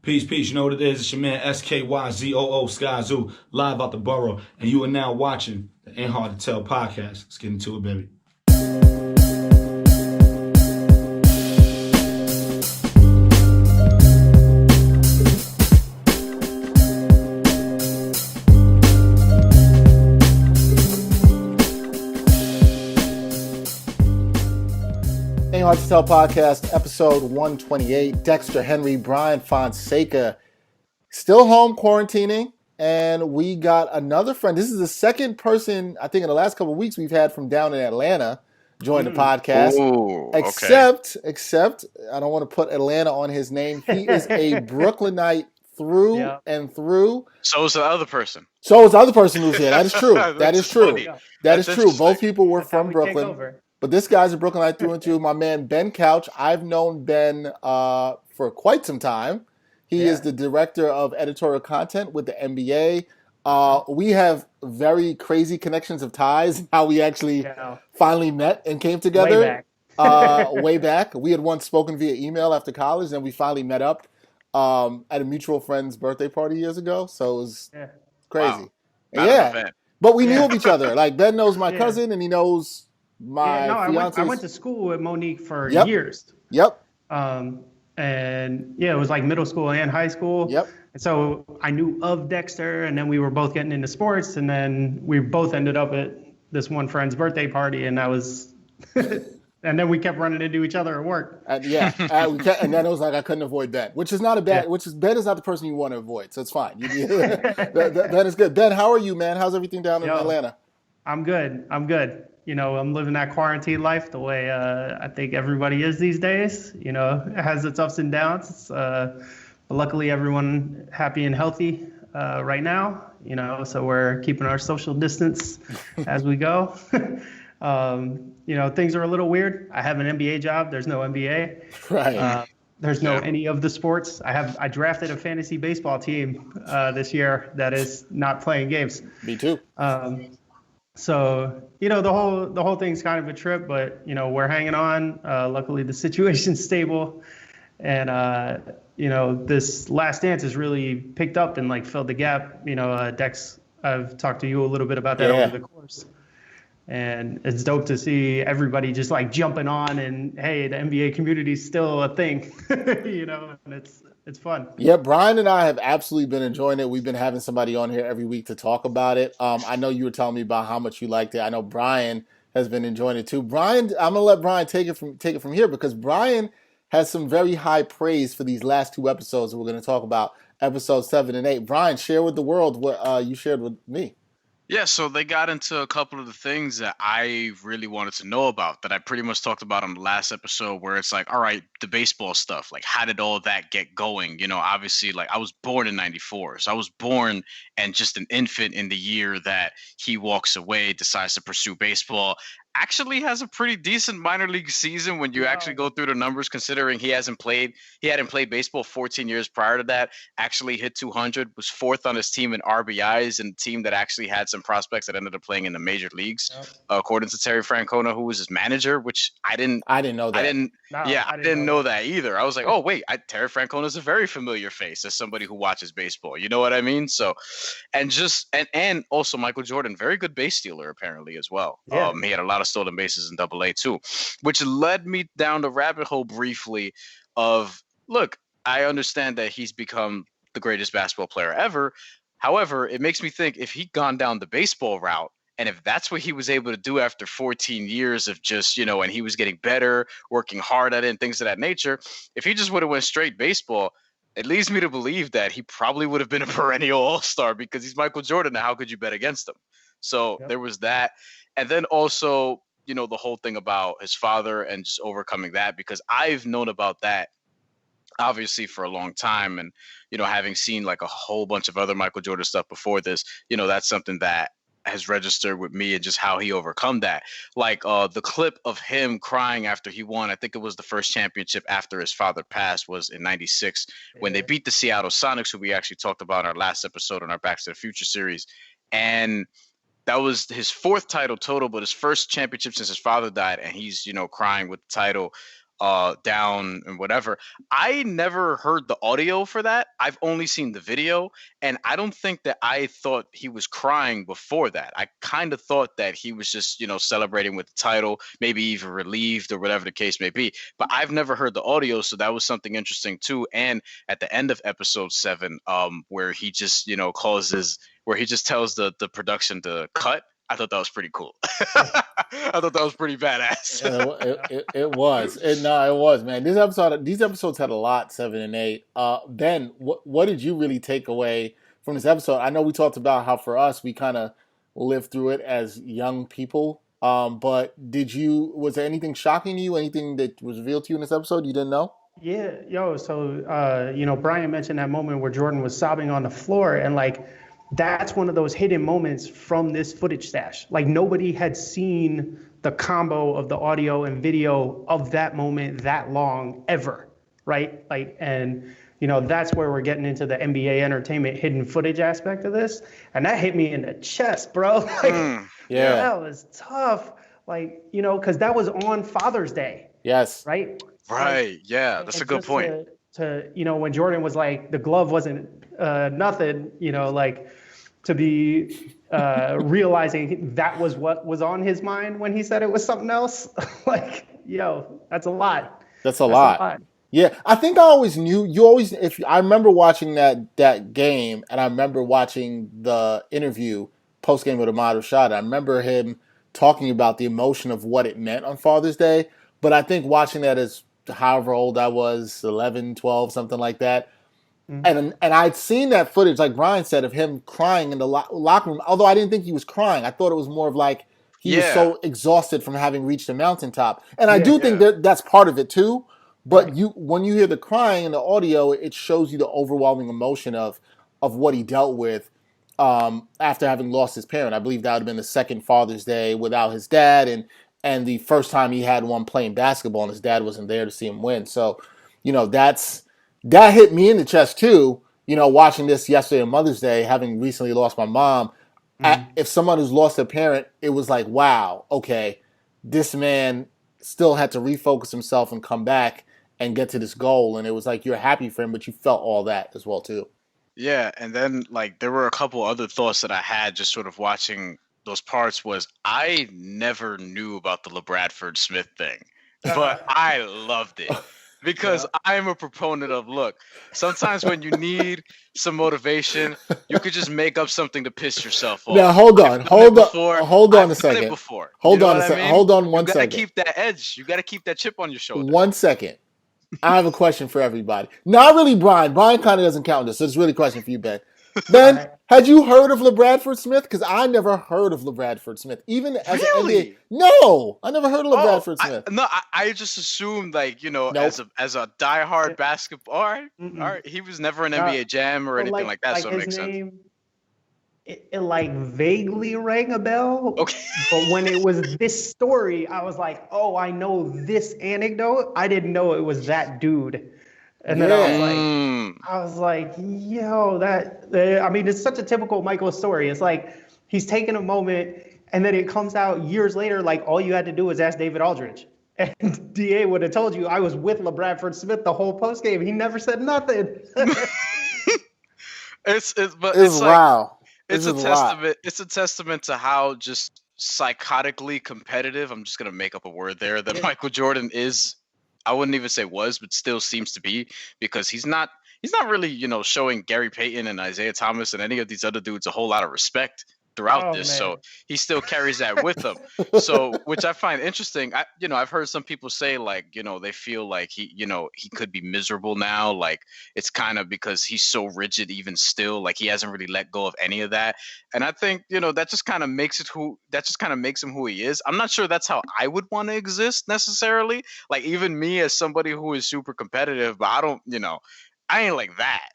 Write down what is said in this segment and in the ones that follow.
Peace, peace. You know what it is? It's your man SKYZOO Sky Zoo, live out the borough. And you are now watching the Ain't Hard to Tell podcast. Let's get into it, baby. Ain't Hard to Tell podcast, episode 128. Dexter, Henry, Bryan, Fonseca, still home quarantining, and we got another friend. This is the second person, I think, in the last couple of weeks we've had from down in Atlanta join the podcast. Ooh, Except, I don't want to put Atlanta on his name. He is a Brooklynite through and through. So is the other person. So is the other person who's here. That is true. That is true. Funny. That is true. Both people were from we Brooklyn. But this guy's a Brooklynite through and through. My man, Ben Couch. I've known Ben for quite some time. He is the director of editorial content with the NBA. We have very crazy connections of ties, how we actually finally met and came together. Way back. We had once spoken via email after college, and we finally met up at a mutual friend's birthday party years ago. So it was crazy. Wow. But we knew of each other. Like, Ben knows my cousin, and he knows my fiance. I went to school with Monique for years. Yep. And it was like middle school and high school. Yep. And so I knew of Dexter, and then we were both getting into sports, and then we both ended up at this one friend's birthday party, and that was, and then we kept running into each other at work. And then it was like I couldn't avoid Ben, which is not a bad. Ben is not the person you want to avoid, so it's fine. Ben is good. Ben, how are you, man? How's everything down in Atlanta? I'm good. You know, I'm living that quarantine life the way I think everybody is these days. You know, it has its ups and downs. But luckily, everyone happy and healthy right now. You know, so we're keeping our social distance as we go. You know, things are a little weird. I have an NBA job. There's no NBA. Right. There's no any of the sports. I drafted a fantasy baseball team this year that is not playing games. Me too. So, you know, the whole thing's kind of a trip, but, you know, we're hanging on. Luckily, the situation's stable. And, you know, this Last Dance has really picked up and, like, filled the gap. You know, Dex, I've talked to you a little bit about that over the course. And it's dope to see everybody just, like, jumping on and, hey, the NBA community's still a thing, you know, and it's fun. Yeah, Bryan and I have absolutely been enjoying it. We've been having somebody on here every week to talk about it. I know you were telling me about how much you liked it. I know Bryan has been enjoying it too. Bryan, I'm gonna let Bryan take it from here because Bryan has some very high praise for these last two episodes that we're going to talk about, episodes 7 and 8. Bryan, share with the world what you shared with me. Yeah, so they got into a couple of the things that I really wanted to know about that I pretty much talked about on the last episode, where it's like, all right, the baseball stuff, like how did all that get going? You know, obviously, like I was born in 94. So I was born and just an infant in the year that he walks away, decides to pursue baseball. Actually has a pretty decent minor league season when you actually go through the numbers, considering he hadn't played baseball 14 years prior to that, actually hit 200, was fourth on his team in RBIs, and a team that actually had some prospects that ended up playing in the major leagues, according to Terry Francona, who was his manager, which I didn't know that. I didn't know that either. I was like, oh wait, Terry Francona is a very familiar face as somebody who watches baseball. You know what I mean? So, and also Michael Jordan, very good base stealer apparently as well. Yeah. He had a lot of stolen bases in AA too, which led me down the rabbit hole briefly of, look, I understand that he's become the greatest basketball player ever. However, it makes me think, if he'd gone down the baseball route, and if that's what he was able to do after 14 years of just, you know, and he was getting better, working hard at it and things of that nature, if he just would have went straight baseball, it leads me to believe that he probably would have been a perennial all-star, because he's Michael Jordan. And how could you bet against him? So there was that. And then also, you know, the whole thing about his father and just overcoming that, because I've known about that obviously for a long time. And, you know, having seen like a whole bunch of other Michael Jordan stuff before this, you know, that's something that has registered with me, and just how he overcome that. Like the clip of him crying after he won, I think it was the first championship after his father passed, was in '96 when they beat the Seattle Sonics, who we actually talked about in our last episode on our Back to the Future series. And that was his fourth title total, but his first championship since his father died. And he's, you know, crying with the title. down and whatever. I never heard the audio for that. I've only seen the video, and I don't think that I thought he was crying before that. I kind of thought that he was just, celebrating with the title, maybe even relieved or whatever the case may be. But I've never heard the audio, so that was something interesting too. And at the end of episode 7, where he just, where he just tells the production to cut. I thought that was pretty cool. I thought that was pretty badass. It was. It was, man. These episodes had a lot, 7 and 8. Ben, what did you really take away from this episode? I know we talked about how for us we kind of lived through it as young people. But was there anything shocking to you? Anything that was revealed to you in this episode you didn't know? Yeah, so Bryan mentioned that moment where Jordan was sobbing on the floor, and like that's one of those hidden moments from this footage stash. Like nobody had seen the combo of the audio and video of that moment that long ever, right? Like, and that's where we're getting into the NBA entertainment hidden footage aspect of this, and that hit me in the chest, bro. Like, that was tough. Like, because that was on Father's Day. Yes. Right. Right. Yeah, that's a good point. To when Jordan was like, the glove wasn't nothing, like to be realizing that was what was on his mind when he said it was something else. Like, that's a lot. That's a lot. Yeah, I think I always knew. I remember watching that game, and I remember watching the interview post game with Ahmad Rashad. I remember him talking about the emotion of what it meant on Father's Day. But I think watching that as however old I was, 11, 12, something like that. Mm-hmm. And I'd seen that footage, like Bryan said, of him crying in the locker room. Although I didn't think he was crying. I thought it was more of like he was so exhausted from having reached the mountaintop. And I do think that's part of it too. But when you hear the crying in the audio, it shows you the overwhelming emotion of what he dealt with after having lost his parent. I believe that would have been the second Father's Day without his dad, and the first time he had one playing basketball, and his dad wasn't there to see him win. So, that hit me in the chest too. Watching this yesterday on Mother's Day, having recently lost my mom. If someone who's lost a parent, it was like, wow, okay, this man still had to refocus himself and come back and get to this goal. And it was like you're happy for him, but you felt all that as well too. Yeah, and then like there were a couple other thoughts that I had just sort of watching those parts. Was I never knew about the LaBradford Smith thing, but I loved it. Because I'm a proponent of, look, sometimes when you need some motivation, you could just make up something to piss yourself off. Now, hold on a second. Hold on one second. You gotta keep that edge. You gotta keep that chip on your shoulder. 1 second. I have a question for everybody. Not really Bryan. Bryan kind of doesn't count this, so it's really a question for you, Ben. Ben, had you heard of LaBradford Smith? Because I never heard of LaBradford Smith. Even as an NBA. No, I never heard of LaBradford Smith. I just assumed as a diehard basketball. All right. He was never an NBA Jam or anything like that, so it makes sense. It like vaguely rang a bell. Okay. But when it was this story, I was like, oh, I know this anecdote. I didn't know it was that dude. And then I was like, yo, it's such a typical Michael story. It's like he's taking a moment and then it comes out years later, like all you had to do was ask David Aldridge. And DA would have told you I was with LaBradford Smith the whole post game. He never said nothing. It's wow. It's a testament. It's a testament to how just psychotically competitive. I'm just gonna make up a word there that Michael Jordan is. I wouldn't even say was, but still seems to be, because he's not really, showing Gary Payton and Isaiah Thomas and any of these other dudes a whole lot of respect throughout this. Man. So he still carries that with him. So, which I find interesting. I've heard some people say like, they feel like he could be miserable now. Like it's kind of because he's so rigid even still, like he hasn't really let go of any of that. And I think, that just kind of makes him who he is. I'm not sure that's how I would want to exist necessarily. Like even me as somebody who is super competitive, but I don't, I ain't like that.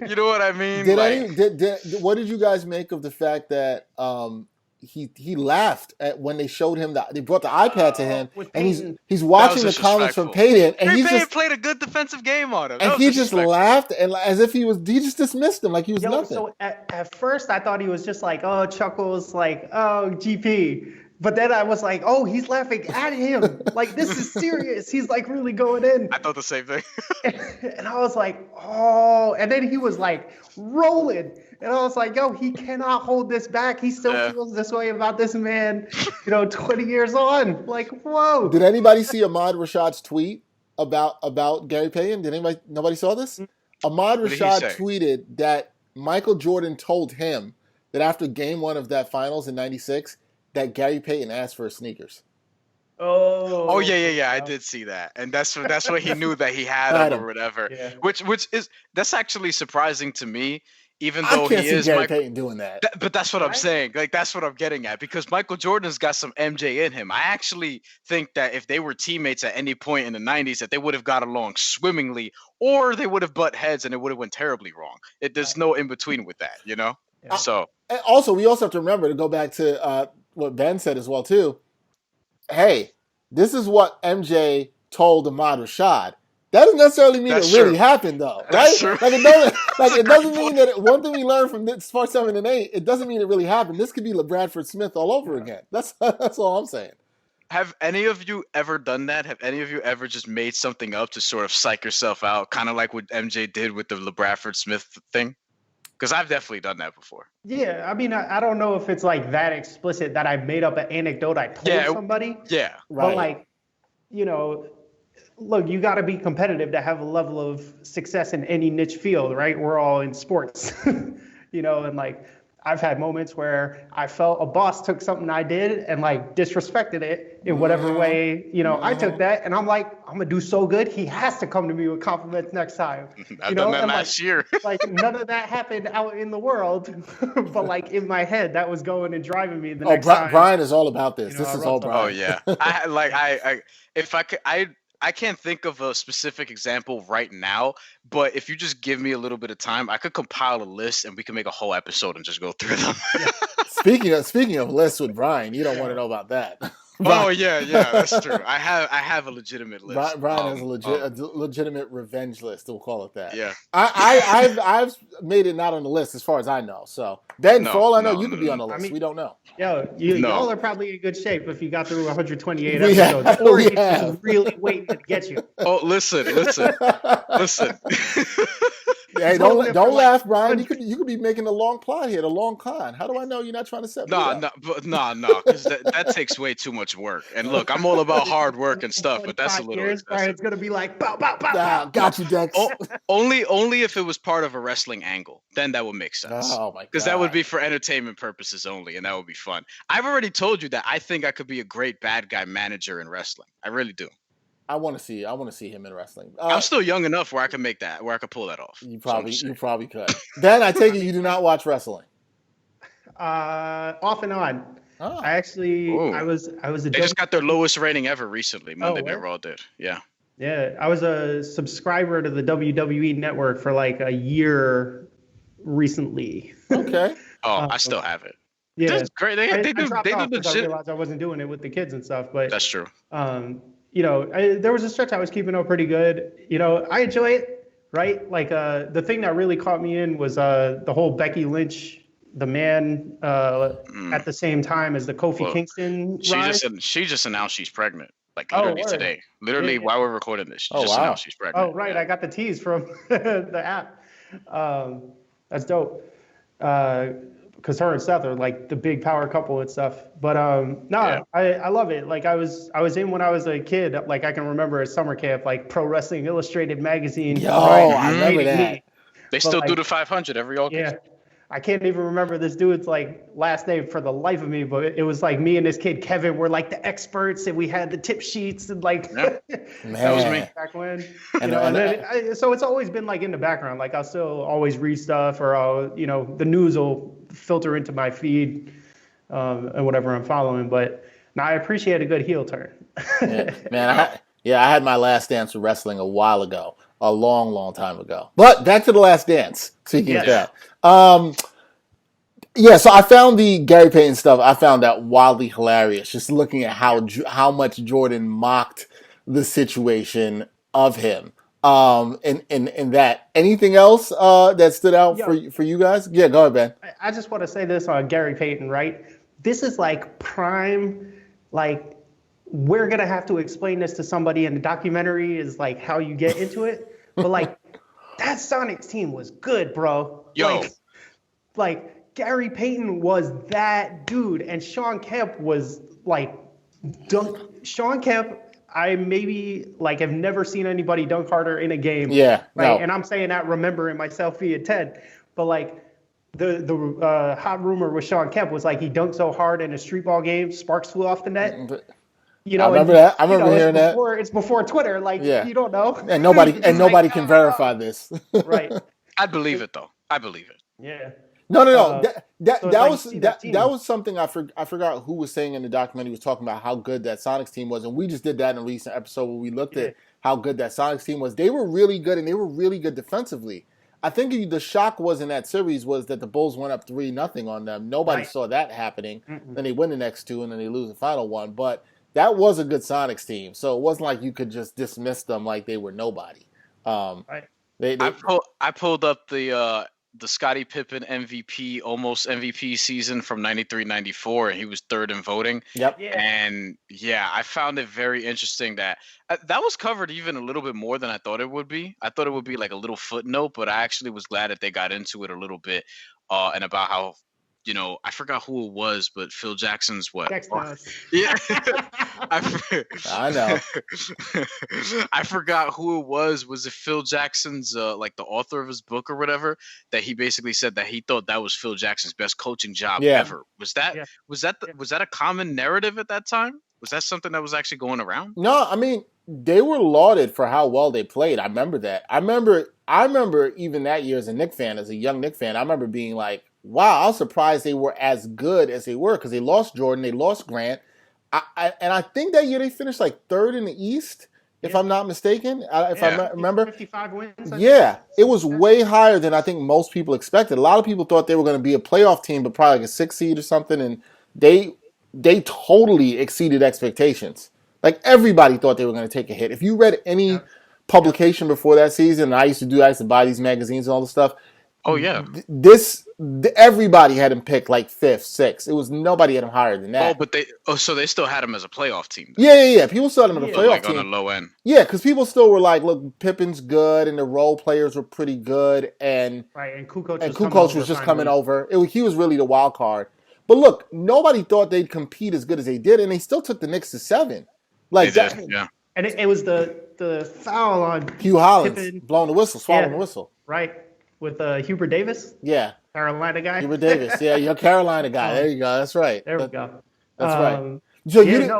You know what I mean? What did you guys make of the fact that he laughed at when they showed him they brought the iPad to him and he's watching the comments from Payton and he just played a good defensive game on him. And he just laughed and as if he just dismissed him like he was nothing. So at first I thought he was just like, oh, chuckles, like, oh, GP. But then I was like, oh, he's laughing at him. Like, this is serious. He's like really going in. I thought the same thing. And I was like, oh. And then he was like rolling. And I was like, yo, he cannot hold this back. He still feels this way about this man, 20 years on. Like, whoa. Did anybody see Ahmad Rashad's tweet about Gary Payton? Nobody saw this? Ahmad What did he Rashad say? tweeted that Michael Jordan told him that after game 1 of that finals in 96, that Gary Payton asked for his sneakers. Oh yeah. I did see that, and that's what he knew that he had him or whatever. Yeah. Which is that's actually surprising to me, even I though can't he see is Gary Michael. Payton doing that. But that's what I'm Right? saying. Like that's what I'm getting at, because Michael Jordan's got some MJ in him. I actually think that if they were teammates at any point in the 90s, that they would have got along swimmingly, or they would have butt heads and it would have went terribly wrong. There's no in between with that, Yeah. So And also, we also have to remember to go back to what Ben said as well too. Hey, this is what MJ told Ahmad Rashad. That doesn't necessarily mean That's it really true. happened, though, right? That's true. Like it doesn't. Like That's a it doesn't great mean that. One thing we learned from this part 7 and 8, it doesn't mean it really happened. This could be LeBradford Smith all over again. That's all I'm saying. have any of you ever done that? Have any of you ever just made something up to sort of psych yourself out, kind of like what MJ did with the LeBradford Smith thing? Because I've definitely done that before. Yeah, I mean, I don't know if it's like that explicit that I made up an anecdote I told somebody. Yeah. Right. But like, look, you got to be competitive to have a level of success in any niche field, right? We're all in sports, and like I've had moments where I felt a boss took something I did and like disrespected it in whatever way, I took that, and I'm like, I'm gonna do so good. He has to come to me with compliments next time. I've done that and last year. like none of that happened out in the world, but like in my head, that was going and driving me the next time. Brian is all about this. This I is wrote all something. Brian. Oh yeah. If I could, I can't think of a specific example right now, but if you just give me a little bit of time, I could compile a list and we can make a whole episode and just go through them. Speaking of lists with Brian, you don't want to know about that. Oh yeah, that's true. I have a legitimate list. Brian has a legitimate revenge list. We'll call it that. Yeah. I've made it not on the list as far as I know. So Ben, No, for all I know, no, you no, could be no. on the list. I mean- We don't know. Yo, No. y'all are probably in good shape if you got through 128 We have- episodes, or we he's have. just really waiting to get you. Oh, listen. Hey, Roll it for don't like laugh, Brian. 100. You could be making a long plot here, a long con. How do I know you're not trying to set me up? No, because that takes way too much work. And look, I'm all about hard work and stuff, but that's a 25 little years, excessive. Brian's gonna be like, bow, bow, bow, Nah, bow. got you, Dex. Only if it was part of a wrestling angle, then that would make sense. Oh my god. Because that would be for entertainment purposes only, and that would be fun. I've already told you that I think I could be a great bad guy manager in wrestling. I really do. I want to see him in wrestling. I'm still young enough where I can pull that off. You So I'm probably just you saying. probably could. Ben, I take it you do not watch wrestling. Off and on. Oh. I actually, Ooh. I was a They just got their lowest rating ever recently. Monday Night word? Raw did. Yeah. yeah, I was a subscriber to the WWE network for like a year recently. Okay. Oh, I still have it. Yeah, That's great. They I do dropped off 'cause I legit. realized I wasn't doing it with the kids and stuff, but That's true. there was a stretch I was keeping up pretty good. I enjoy it, right? Like the thing that really caught me in was the whole Becky Lynch, the man at the same time as the Kofi Well, Kingston She rise. just announced she's pregnant. Like Oh, literally word. today. Literally Yeah. while we're recording this. She Oh, just wow. announced she's pregnant. Oh, right. Yeah. I got the tease from the app. That's dope. Because her and Seth are like the big power couple and stuff. But Yeah. I love it. Like I was in when I was a kid. Like I can remember at summer camp, like Pro Wrestling Illustrated magazine. Yo, I remember reading that. me. They But, still do like, the 500 every August. Yeah. I can't even remember this dude's like last name for the life of me, but it was like me and this kid Kevin were like the experts, and we had the tip sheets and like Yeah. That was me. back when. And So it's always been like in the background. Like I'll still always read stuff, or I'll the news will filter into my feed and whatever I'm following. But now I appreciate a good heel turn. Yeah, man, I had my last dance with wrestling a while ago, a long, long time ago. But back to the last dance. Speaking of Yeah. that, yeah. So I found the Gary Payton stuff. I found that wildly hilarious. Just looking at how much Jordan mocked the situation of him. In that. Anything else that stood out Yo. for you guys? Yeah, go ahead, Ben. I just want to say this on Gary Payton, right? this is like prime, like we're gonna have to explain this to somebody, and the documentary is like how you get into it. But like that Sonics team was good, bro. Yo. Like Gary Payton was that dude, and Sean Kemp was like Sean Kemp. I maybe like have never seen anybody dunk harder in a game. Yeah, right. no. And I'm saying that remembering myself via Ted, but like the hot rumor with Sean Kemp was like he dunked so hard in a street ball game, sparks flew off the net. You know, I remember that. I remember hearing that. It's before Twitter. Like, you don't know. And nobody can verify this. Right. I believe it though. I believe it. Yeah. No. That like was something I forgot who was saying in the documentary. Was talking about how good that Sonics team was, and we just did that in a recent episode where we looked at how good that Sonics team was. They were really good, and they were really good defensively. I think the shock was in that series was that the Bulls went up 3-0 on them. Nobody saw that happening. Then they win the next two, and then they lose the final one. But that was a good Sonics team, so it wasn't like you could just dismiss them like they were nobody. I pulled up the Scottie Pippen MVP, almost MVP season from 93-94, and he was third in voting. Yep. Yeah. And I found it very interesting that that was covered even a little bit more than I thought it would be. I thought it would be like a little footnote, but I actually was glad that they got into it a little bit and about how, I forgot who it was, but Phil Jackson's what? Dexter. Yeah. I know. I forgot who it was. Was it Phil Jackson's, like the author of his book or whatever, that he basically said that he thought that was Phil Jackson's best coaching job ever. Was that a common narrative at that time? Was that something that was actually going around? No, I mean, they were lauded for how well they played. I remember that. I remember even that year as a Knicks fan, as a young Knicks fan, I remember being like, wow, I was surprised they were as good as they were because they lost Jordan, they lost Grant. And I think that year they finished like third in the East, if I'm not mistaken. If I remember. 55 wins. It was way higher than I think most people expected. A lot of people thought they were going to be a playoff team, but probably like a 6 seed or something. And they totally exceeded expectations. Like everybody thought they were going to take a hit. If you read any publication before that season, and I used to buy these magazines and all this stuff. Oh yeah. Everybody had him picked like 5th, 6th. It was nobody had him higher than that. So they still had him as a playoff team. Yeah. People still had him as a playoff team. On the low end. Yeah, because people still were like, look, Pippen's good, and the role players were pretty good, and Kukoc was just coming over. He was really the wild card. But look, nobody thought they'd compete as good as they did, and they still took the Knicks to 7. Like that. Yeah. And it was the foul on Hugh Hollins Pippen. blowing the whistle, swallowing the whistle. Right. With Hubert Davis? Yeah. Carolina guy? Hubert Davis. Yeah, you're a Carolina guy. There you go. That's right. There we go. That's right.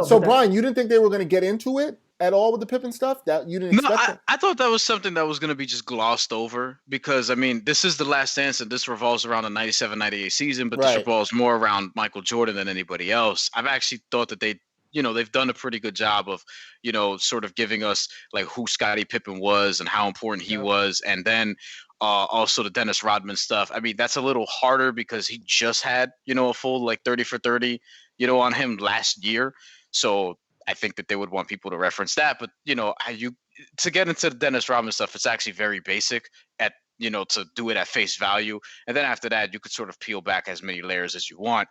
So, Brian, you didn't think they were going to get into it at all with the Pippen stuff? That you didn't expect it? I thought that was something that was going to be just glossed over because, I mean, this is the last dance and this revolves around the 97-98 season, but this revolves more around Michael Jordan than anybody else. I've actually thought that they've done a pretty good job of, sort of giving us like who Scottie Pippen was and how important he was. And then also the Dennis Rodman stuff. I mean, that's a little harder because he just had, a full like 30 for 30, on him last year. So I think that they would want people to reference that. But, to get into the Dennis Rodman stuff, it's actually very basic to do it at face value. And then after that, you could sort of peel back as many layers as you want.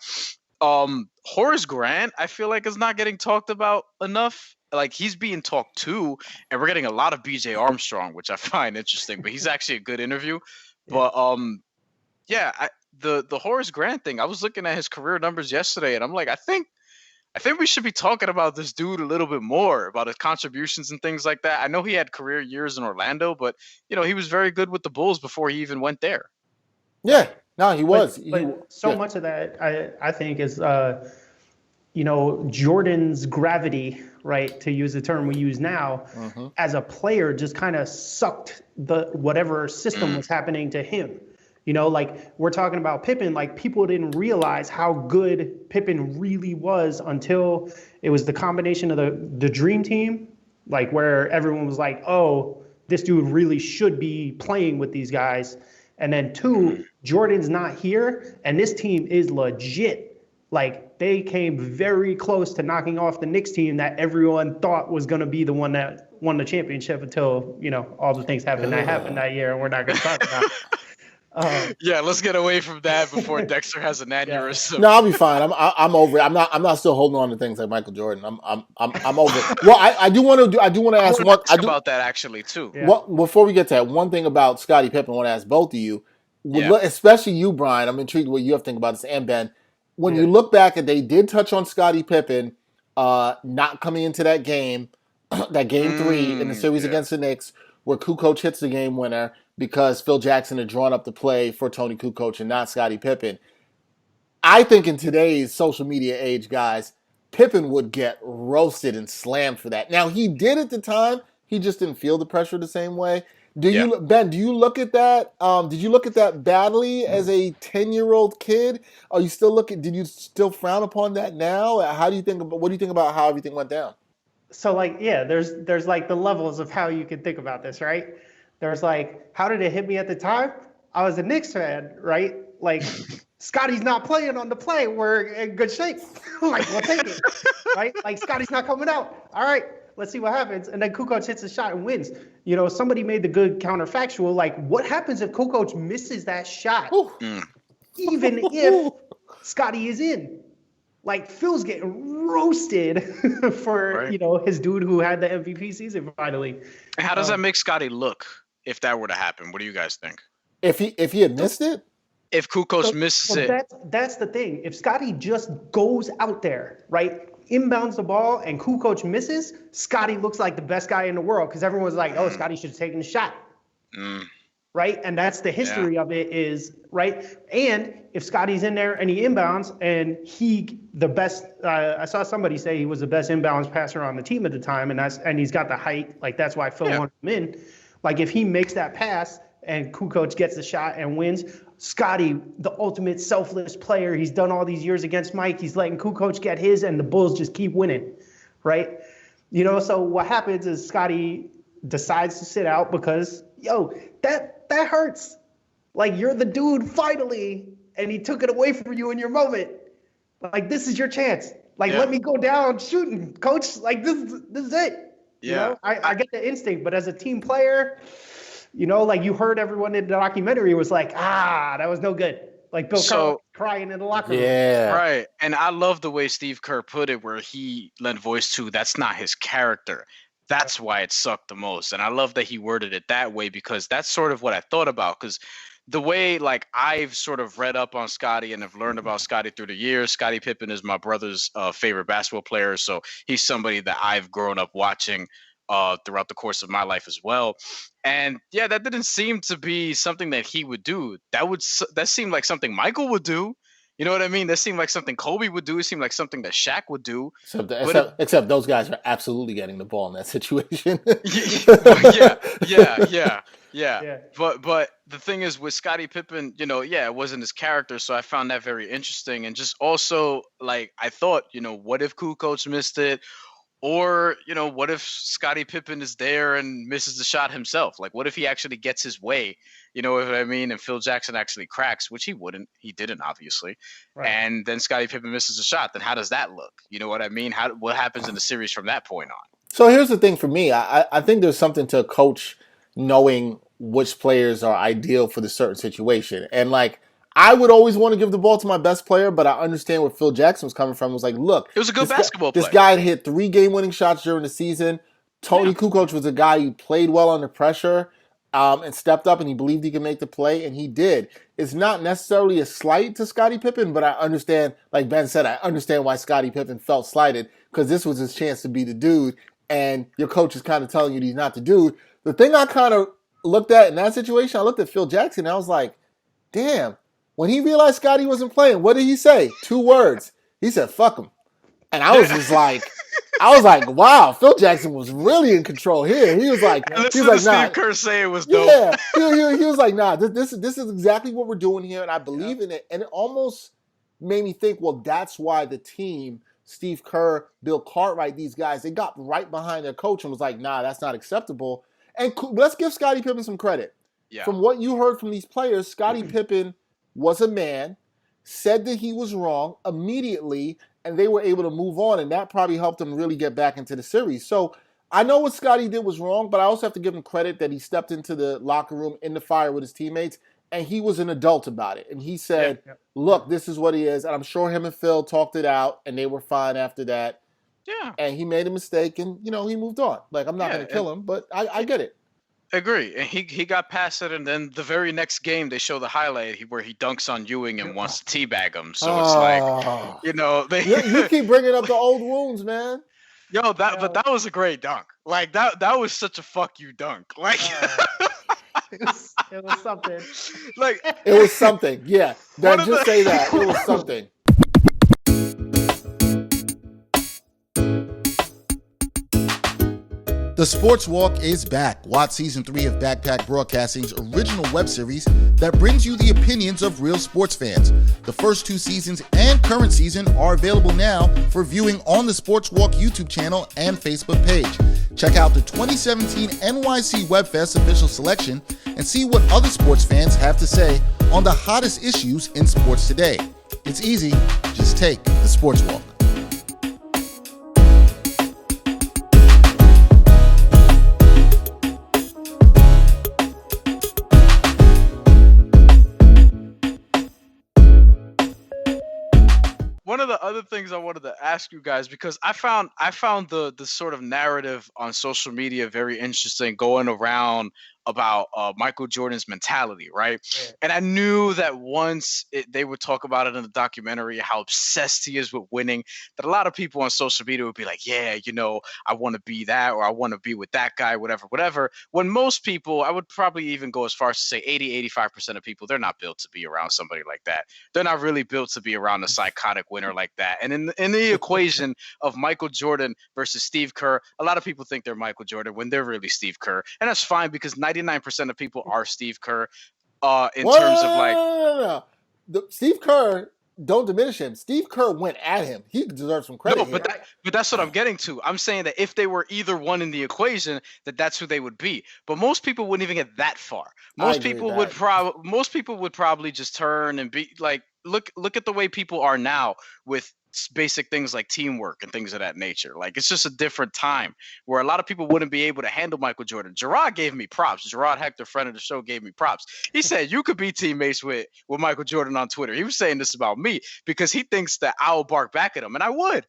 Horace Grant, I feel like, is not getting talked about enough. Like, he's being talked to, and we're getting a lot of BJ Armstrong, which I find interesting, but he's actually a good interview. But the Horace Grant thing, I was looking at his career numbers yesterday, and I'm like, I think we should be talking about this dude a little bit more, about his contributions and things like that. I know he had career years in Orlando, but he was very good with the Bulls before he even went there. Yeah. No, he was. But much of that, I think, is, Jordan's gravity, right, to use the term we use now, as a player just kind of sucked the whatever system was happening to him. Like we're talking about Pippen, like people didn't realize how good Pippen really was until it was the combination of the dream team, like where everyone was like, oh, this dude really should be playing with these guys. And then 2, Jordan's not here, and this team is legit. Like, they came very close to knocking off the Knicks team that everyone thought was going to be the one that won the championship until, all the things happened that year, and we're not going to talk Yeah, let's get away from that before Dexter has an aneurysm. No, I'll be fine. I'm over it. I'm not still holding on to things like Michael Jordan. I'm over it. Well, I do want to ask one. About that actually too. Yeah. What before we get to that, one thing about Scottie Pippen, I want to ask both of you, Yeah. especially you, Brian. I'm intrigued what you have to think about this, and Ben. When you look back, and they did touch on Scottie Pippen not coming into that game, that game 3 in the series against the Knicks, where Kukoc hits the game winner because Phil Jackson had drawn up the play for Tony Kukoc and not Scottie Pippen. I think in today's social media age, guys, Pippen would get roasted and slammed for that. Now, he did at the time. He just didn't feel the pressure the same way. Ben, do you look at that? Did you look at that badly as a 10-year-old kid? Are you still did you still frown upon that now? What do you think about how everything went down? So like, yeah, there's like the levels of how you can think about this, right? There's like, how did it hit me at the time? I was a Knicks fan, right? Like, Scottie's not playing on the play. We're in good shape. Like, we'll take it, right? Like, Scottie's not coming out. All right, let's see what happens. And then Kukoc hits a shot and wins. You know, somebody made the good counterfactual. Like, what happens if Kukoc misses that shot? Even if Scottie is in? Like, Phil's getting roasted for, you know, his dude who had the MVP season finally. How does that make Scottie look if that were to happen? What do you guys think? If he had missed it? If Kukoc misses it. That's the thing. If Scottie just goes out there, right, inbounds the ball and Kukoc misses, Scottie looks like the best guy in the world because everyone's like, oh, Scottie should have taken the shot. Right? And that's the history of it is, right? And if Scottie's in there and he inbounds and I saw somebody say he was the best inbounds passer on the team at the time, and he's got the height, like that's why Phil wanted him in. Like if he makes that pass and Kukoc gets the shot and wins, Scottie, the ultimate selfless player, he's done all these years against Mike, he's letting Kukoc get his and the Bulls just keep winning, right? You know, so what happens is Scottie decides to sit out because, that hurts. Like, you're the dude finally, and he took it away from you in your moment. Like, this is your chance. Like, let me go down shooting, coach. Like, this is it. Yeah. You know, I get the instinct, but as a team player, you know, like you heard everyone in the documentary was like, that was no good. Like Bill Carl crying in the locker room. Yeah. Right. And I love the way Steve Kerr put it, where he lent voice to that's not his character. That's why it sucked the most. And I love that he worded it that way because that's sort of what I thought about. Because the way, like, I've sort of read up on Scottie and have learned about Scottie through the years. Scottie Pippen is my brother's favorite basketball player. So he's somebody that I've grown up watching throughout the course of my life as well. And yeah, that didn't seem to be something that he would do. That seemed like something Michael would do. You know what I mean? That seemed like something Kobe would do. It seemed like something that Shaq would do. Except those guys are absolutely getting the ball in that situation. Yeah. But the thing is with Scottie Pippen, you know, it wasn't his character. So I found that very interesting. And just also, like, I thought, you know, what if Kukoc missed it? Or, you know, what if Scottie Pippen is there and misses the shot himself? Like, what if he actually gets his way? You know what I mean? And Phil Jackson actually cracks, which he wouldn't. He didn't, obviously. Right. And then Scottie Pippen misses a shot. Then how does that look? You know what I mean? What happens in the series from that point on? So here's the thing for me. I think there's something to a coach knowing which players are ideal for the certain situation. And, like, I would always want to give the ball to my best player, but I understand where Phil Jackson was coming from. It was like, look, it was a good basketball player. This guy had hit 3 game-winning shots during the season. Tony Kukoc was a guy who played well under pressure and stepped up, and he believed he could make the play, and he did. It's not necessarily a slight to Scottie Pippen, but I understand, like Ben said, I understand why Scottie Pippen felt slighted because this was his chance to be the dude, and your coach is kind of telling you he's not the dude. The thing I kind of looked at in that situation, I looked at Phil Jackson, and I was like, damn. When he realized Scottie wasn't playing, what did he say? 2 words. He said, fuck him. And I was just like, wow, Phil Jackson was really in control here. He was like, nah. Steve Kerr say it was dope. Yeah, he was like, nah, this is exactly what we're doing here, and I believe in it. And it almost made me think, well, that's why the team, Steve Kerr, Bill Cartwright, these guys, they got right behind their coach and was like, nah, that's not acceptable. And let's give Scottie Pippen some credit. Yeah. From what you heard from these players, Scottie Pippen was a man, said that he was wrong immediately, and they were able to move on, and that probably helped him really get back into the series. So I know what Scottie did was wrong, but I also have to give him credit that he stepped into the locker room in the fire with his teammates and he was an adult about it. And he said, Yeah. look, this is what he is. And I'm sure him and Phil talked it out, and they were fine after that. Yeah. And he made a mistake, and, he moved on. Like, I'm not going to kill him, but I get it. Agree. And he got past it, and then the very next game they show the highlight where he dunks on Ewing and wants to teabag him. So it's like, they you keep bringing up the old wounds, man. but that was a great dunk. Like that was such a fuck you dunk. Like it was something. Like it was something. Yeah. Say that. It was something. The Sports Walk is back. Watch Season 3 of Backpack Broadcasting's original web series that brings you the opinions of real sports fans. The first 2 seasons and current season are available now for viewing on the Sports Walk YouTube channel and Facebook page. Check out the 2017 NYC WebFest official selection and see what other sports fans have to say on the hottest issues in sports today. It's easy. Just take the Sports Walk. one of the other things I wanted to ask you guys, because I found the sort of narrative on social media very interesting, going around about Michael Jordan's mentality, right? Yeah. And I knew that once they would talk about it in the documentary, how obsessed he is with winning, that a lot of people on social media would be like, yeah, I want to be that, or I want to be with that guy, whatever. When most people, I would probably even go as far as to say 85% of people, they're not built to be around somebody like that. They're not really built to be around a psychotic winner like that. And in the equation of Michael Jordan versus Steve Kerr, a lot of people think they're Michael Jordan when they're really Steve Kerr. And that's fine, because 99% of people are Steve Kerr terms of like... No. Steve Kerr, don't diminish him. Steve Kerr went at him. He deserves some credit. No, but that's what I'm getting to. I'm saying that if they were either one in the equation, that's who they would be. But most people wouldn't even get that far. Most people would probably just turn and be like, look at the way people are now with basic things like teamwork and things of that nature. Like, it's just a different time where a lot of people wouldn't be able to handle Michael Jordan. Gerard gave me props. Gerard Hector, friend of the show, gave me props. He said you could be teammates with Michael Jordan on Twitter. He was saying this about me because he thinks that I'll bark back at him, and I would.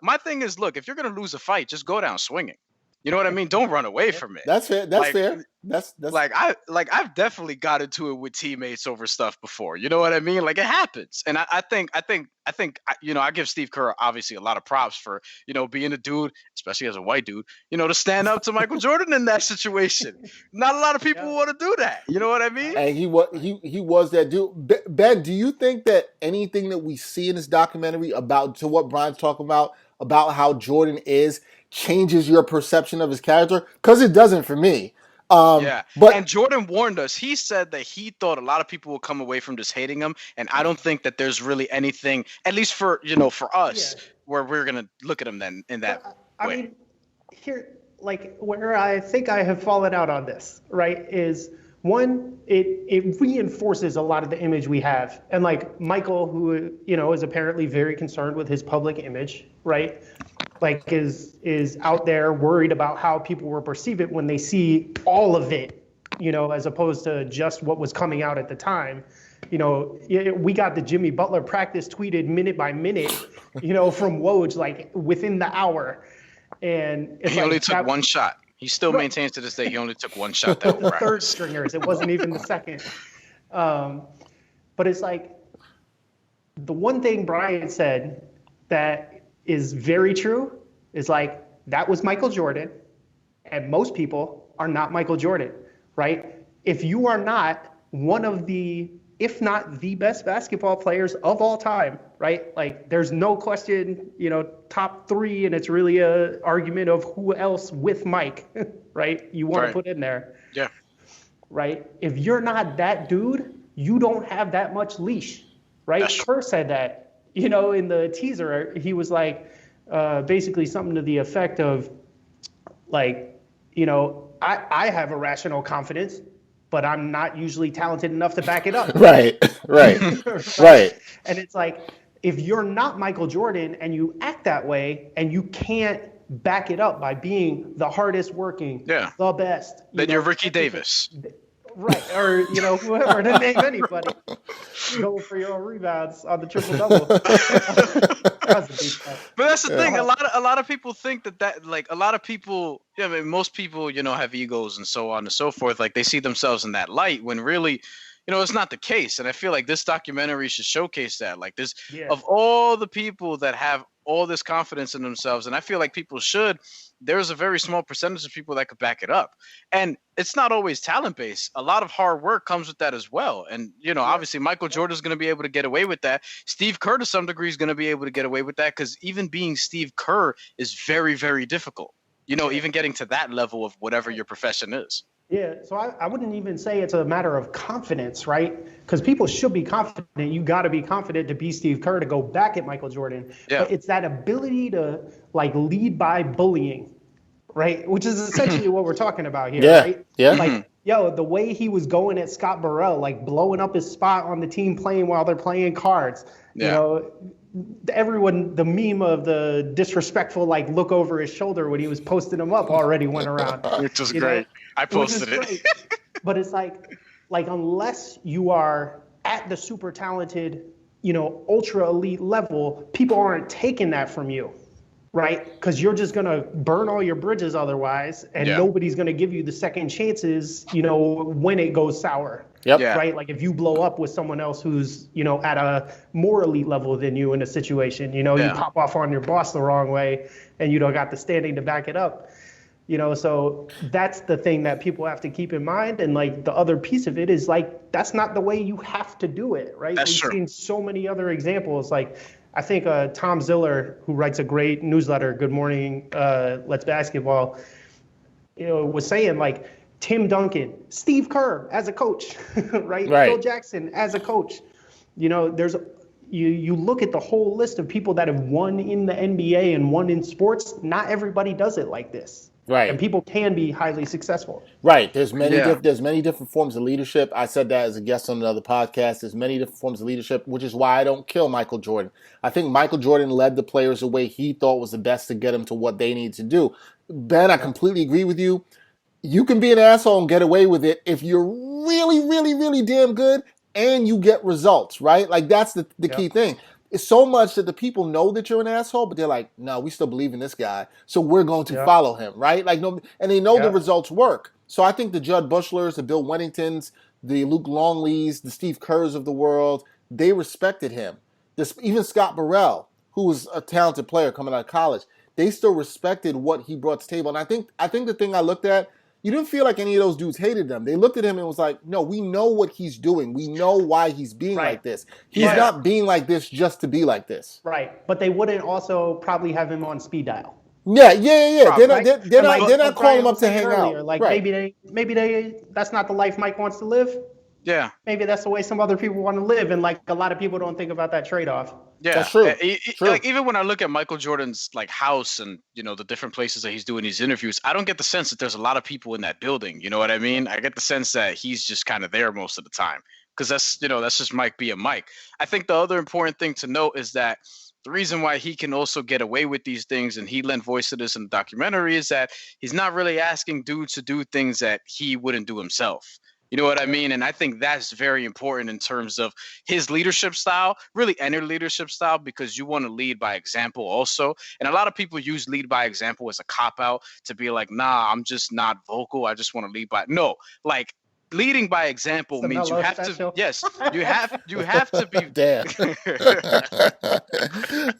My thing is, if you're gonna lose a fight, just go down swinging. You know what I mean? Don't run away from it. That's fair. That's fair. That's I've definitely got into it with teammates over stuff before. You know what I mean? Like, it happens. And I think I give Steve Kerr obviously a lot of props for, being a dude, especially as a white dude, to stand up to Michael Jordan in that situation. Not a lot of people want to do that. You know what I mean? And he was that dude. Ben, do you think that anything that we see in this documentary to what Brian's talking about how Jordan is, changes your perception of his character? Because it doesn't for me. And Jordan warned us. He said that he thought a lot of people would come away from just hating him, and I don't think that there's really anything, at least for us, where we're gonna look at him then in that way. I mean, here, where I think I have fallen out on this, right, is one, it reinforces a lot of the image we have, and Michael, who is apparently very concerned with his public image, right? Is out there worried about how people will perceive it when they see all of it, as opposed to just what was coming out at the time. We got the Jimmy Butler practice tweeted minute by minute, from Woj, within the hour. And he only took one shot. He still maintains to this day he only took one shot. That the third stringers. It wasn't even the second. But it's the one thing Brian said that is very true is that was Michael Jordan, and most people are not Michael Jordan, right? If you are not one of the, if not the best basketball players of all time, right? There's no question, top 3, and it's really a argument of who else with Mike, right? You want to put in there. Yeah. Right? If you're not that dude, you don't have that much leash, right? Kerr said that. In the teaser, he was basically something to the effect of I have irrational confidence, but I'm not usually talented enough to back it up. Right. And it's if you're not Michael Jordan and you act that way and you can't back it up by being the hardest working, the best. Then you're Ricky Davis. Right, or whoever to name anybody, going for your own rebounds on the triple double. That was a deep cut. But that's the thing. A lot of people think that like a lot of people. Yeah, I mean, most people have egos and so on and so forth. Like they see themselves in that light when really, it's not the case. And I feel like this documentary should showcase that. Like this, of all the people that have all this confidence in themselves, and I feel like people should. There's a very small percentage of people that could back it up, and it's not always talent based. A lot of hard work comes with that as well. And obviously Michael Jordan's going to be able to get away with that. Steve Kerr to some degree is going to be able to get away with that because even being Steve Kerr is very, very difficult. Even getting to that level of whatever your profession is. Yeah, so I wouldn't even say it's a matter of confidence, right? Because people should be confident. You got to be confident to be Steve Kerr, to go back at Michael Jordan. Yeah. But it's that ability to lead by bullying, right? Which is essentially what we're talking about here, right? Yeah. The way he was going at Scott Burrell, blowing up his spot on the team playing while they're playing cards. Yeah. Everyone, the meme of the disrespectful look over his shoulder when he was posting them up already went around. Which was great. I posted it. But it's like unless you are at the super talented, ultra elite level, people aren't taking that from you, right? Because you're just gonna burn all your bridges otherwise, and nobody's gonna give you the second chances, when it goes sour. Yep. Yeah. Right. Like if you blow up with someone else who's, at a more elite level than you in a situation, you pop off on your boss the wrong way and you don't got the standing to back it up. So that's the thing that people have to keep in mind. And the other piece of it is that's not the way you have to do it. Right. That's We've true. seen so many other examples. I think Tom Ziller, who writes a great newsletter, Good Morning, Let's Basketball, was saying Tim Duncan, Steve Kerr as a coach, right? Phil Jackson as a coach. There's you look at the whole list of people that have won in the NBA and won in sports. Not everybody does it like this. Right. And people can be highly successful. Right. There's many different forms of leadership. I said that as a guest on another podcast. There's many different forms of leadership, which is why I don't kill Michael Jordan. I think Michael Jordan led the players the way he thought was the best to get them to what they need to do. Ben, I completely agree with you. You can be an asshole and get away with it if you're really, really, really damn good and you get results, right? That's the key thing. It's so much that the people know that you're an asshole, but they're like, no, we still believe in this guy, so we're going to follow him, right? No, and they know the results work. So I think the Judd Bushlers, the Bill Wenningtons, the Luke Longleys, the Steve Kerrs of the world, they respected him. Even Scott Burrell, who was a talented player coming out of college, they still respected what he brought to the table. And I think the thing I looked at, you didn't feel like any of those dudes hated them. They looked at him and was like, no, we know what he's doing. We know why he's being like this. He's not being like this just to be like this. Right. But they wouldn't also probably have him on speed dial. Yeah. They're not calling him up to hang out. Maybe that's not the life Mike wants to live. Yeah. Maybe that's the way some other people want to live. And a lot of people don't think about that trade-off. Yeah, that's true. True. Even when I look at Michael Jordan's house and the different places that he's doing these interviews, I don't get the sense that there's a lot of people in that building. You know what I mean? I get the sense that he's just kind of there most of the time because that's just Mike being Mike. I think the other important thing to note is that the reason why he can also get away with these things, and he lent voice to this in the documentary, is that he's not really asking dudes to do things that he wouldn't do himself. You know what I mean? And I think that's very important in terms of his leadership style, really any leadership style, because you want to lead by example also. And a lot of people use lead by example as a cop-out to be like, nah, I'm just not vocal. I just want to lead by. No, leading by example means you have to. Yes, you have to be. Damn.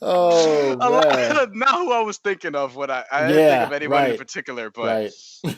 Oh man. Not who I was thinking of when I didn't think of anybody in particular, but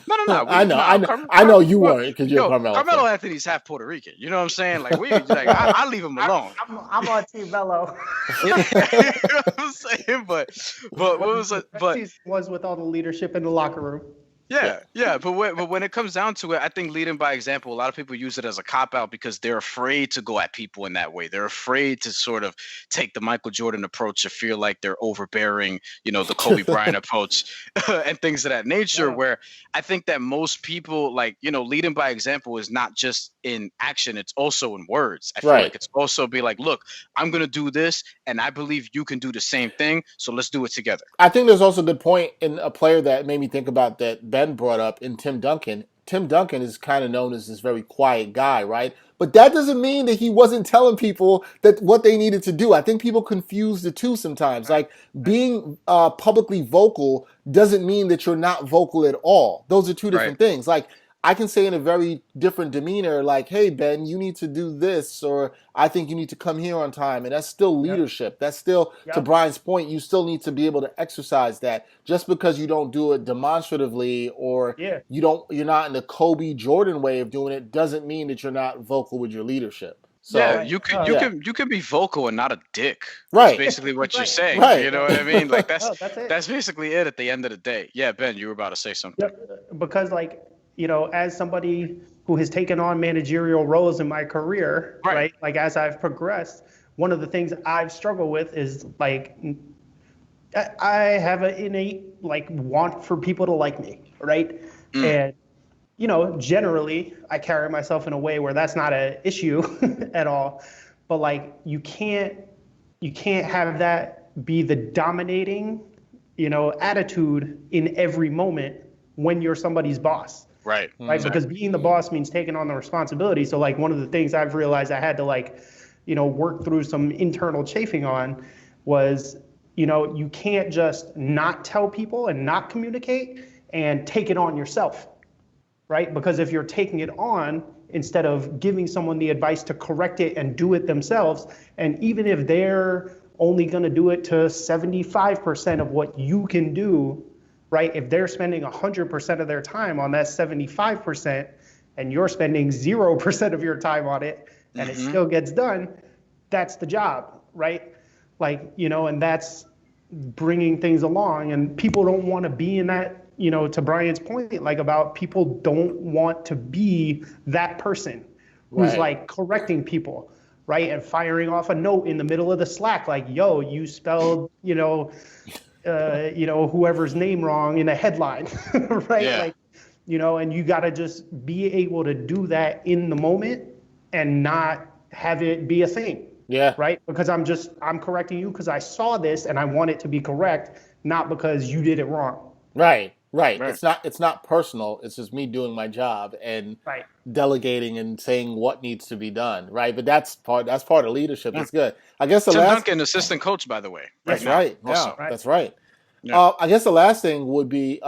no. I know you weren't because you're Carmelo. Carmelo Anthony's half Puerto Rican. You know what I'm saying? I leave him alone. I'm on Team Melo. You know what I'm saying? But what was it? But was with all the leadership in the locker room. Yeah. But when it comes down to it, I think leading by example, a lot of people use it as a cop-out because they're afraid to go at people in that way. They're afraid to sort of take the Michael Jordan approach or feel like they're overbearing, the Kobe Bryant approach and things of that nature, where I think that most people leading by example is not just in action, it's also in words. I feel like it's also be like, look, I'm going to do this and I believe you can do the same thing. So let's do it together. I think there's also a good point in a player that made me think about that Ben brought up in Tim Duncan. Tim Duncan is kind of known as this very quiet guy, right? But that doesn't mean that he wasn't telling people that what they needed to do. I think people confuse the two sometimes. Like being publicly vocal doesn't mean that you're not vocal at all. Those are two different things. Like I can say in a very different demeanor, like, hey, Ben, you need to do this, or I think you need to come here on time. And that's still leadership. That's still, to Brian's point, you still need to be able to exercise that. Just because you don't do it demonstratively or you're not in the Kobe Jordan way of doing it doesn't mean that you're not vocal with your leadership. So, you can be vocal and not a dick. Right. That's basically what you're saying. Right. You know what I mean? Like that's it. That's basically it at the end of the day. Yeah, Ben, you were about to say something. Because like, you know, as somebody who has taken on managerial roles in my career, right? Like as I've progressed, one of the things I've struggled with is like, I have an innate like want for people to like me, right? And, you know, generally I carry myself in a way where that's not an issue at all. But like, you can't have that be the dominating, you know, attitude in every moment when you're somebody's boss. Right. Because being the boss means taking on the responsibility. So like one of the things I've realized I had to like, you know, work through some internal chafing on was, you know, you can't just not tell people and not communicate and take it on yourself. Right. Because if you're taking it on instead of giving someone the advice to correct it and do it themselves, and even if they're only going to do it to 75% of what you can do, right? If they're spending 100% of their time on that 75% and you're spending 0% of your time on it and it still gets done, that's the job, right? Like, you know, and that's bringing things along, and people don't want to be in that, you know, to Brian's point, like about people don't want to be that person who's like correcting people, right? And firing off a note in the middle of the Slack, like, yo, you spelled, you know, whoever's name wrong in a headline, right? Like, you know, and you got to just be able to do that in the moment and not have it be a thing. Yeah. Right. Because I'm correcting you because I saw this and I want it to be correct, not because you did it wrong. Right. It's not personal. It's just me doing my job and delegating and saying what needs to be done. Right. But that's part of leadership. That's good. I guess Tim Duncan, assistant coach, by the way. That's right. That's right. I guess the last thing would be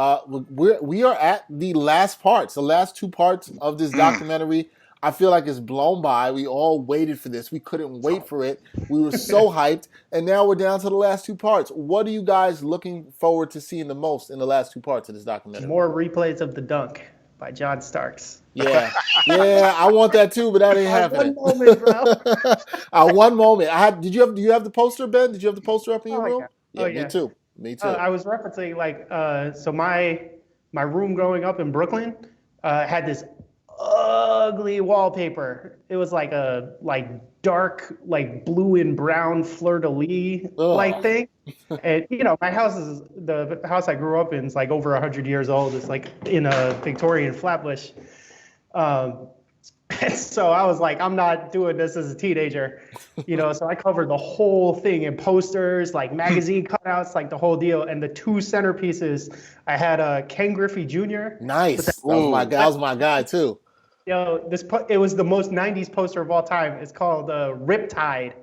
we are at the last parts, the last two parts of this documentary. I feel like it's blown by. We all waited for this. We couldn't wait for it. We were so hyped. And now we're down to the last two parts. What are you guys looking forward to seeing the most in the last two parts of this documentary? More replays of the dunk by John Starks. Yeah. I want that too, but that ain't happening. One moment, bro. One moment. Do you have the poster, Ben? Did you have the poster up in your room? Yeah. Me too. I was referencing like so my room growing up in Brooklyn had this ugly wallpaper. It was like a dark blue and brown fleur-de-lis like thing. And you know, the house I grew up in is like over 100 years old. It's like in a Victorian Flatbush. So I was like, I'm not doing this as a teenager, you know. So I covered the whole thing in posters, like magazine cutouts, like the whole deal. And the two centerpieces, I had Ken Griffey Jr. Nice. That was my guy too. Yo, it was the most 90s poster of all time. It's called Riptide,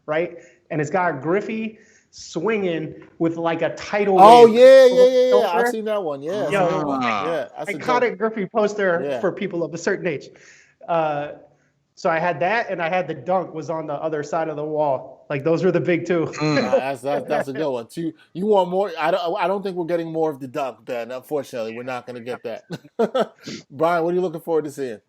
right? And it's got Griffey swinging with like a tidal wave. Oh, yeah. I've seen that one, yeah. Iconic Griffey poster for people of a certain age. So I had that, and I had the dunk was on the other side of the wall. Like those were the big two. That's a good one. You want more? I don't think we're getting more of the dunk, Ben. Unfortunately, we're not going to get that. Brian, what are you looking forward to seeing?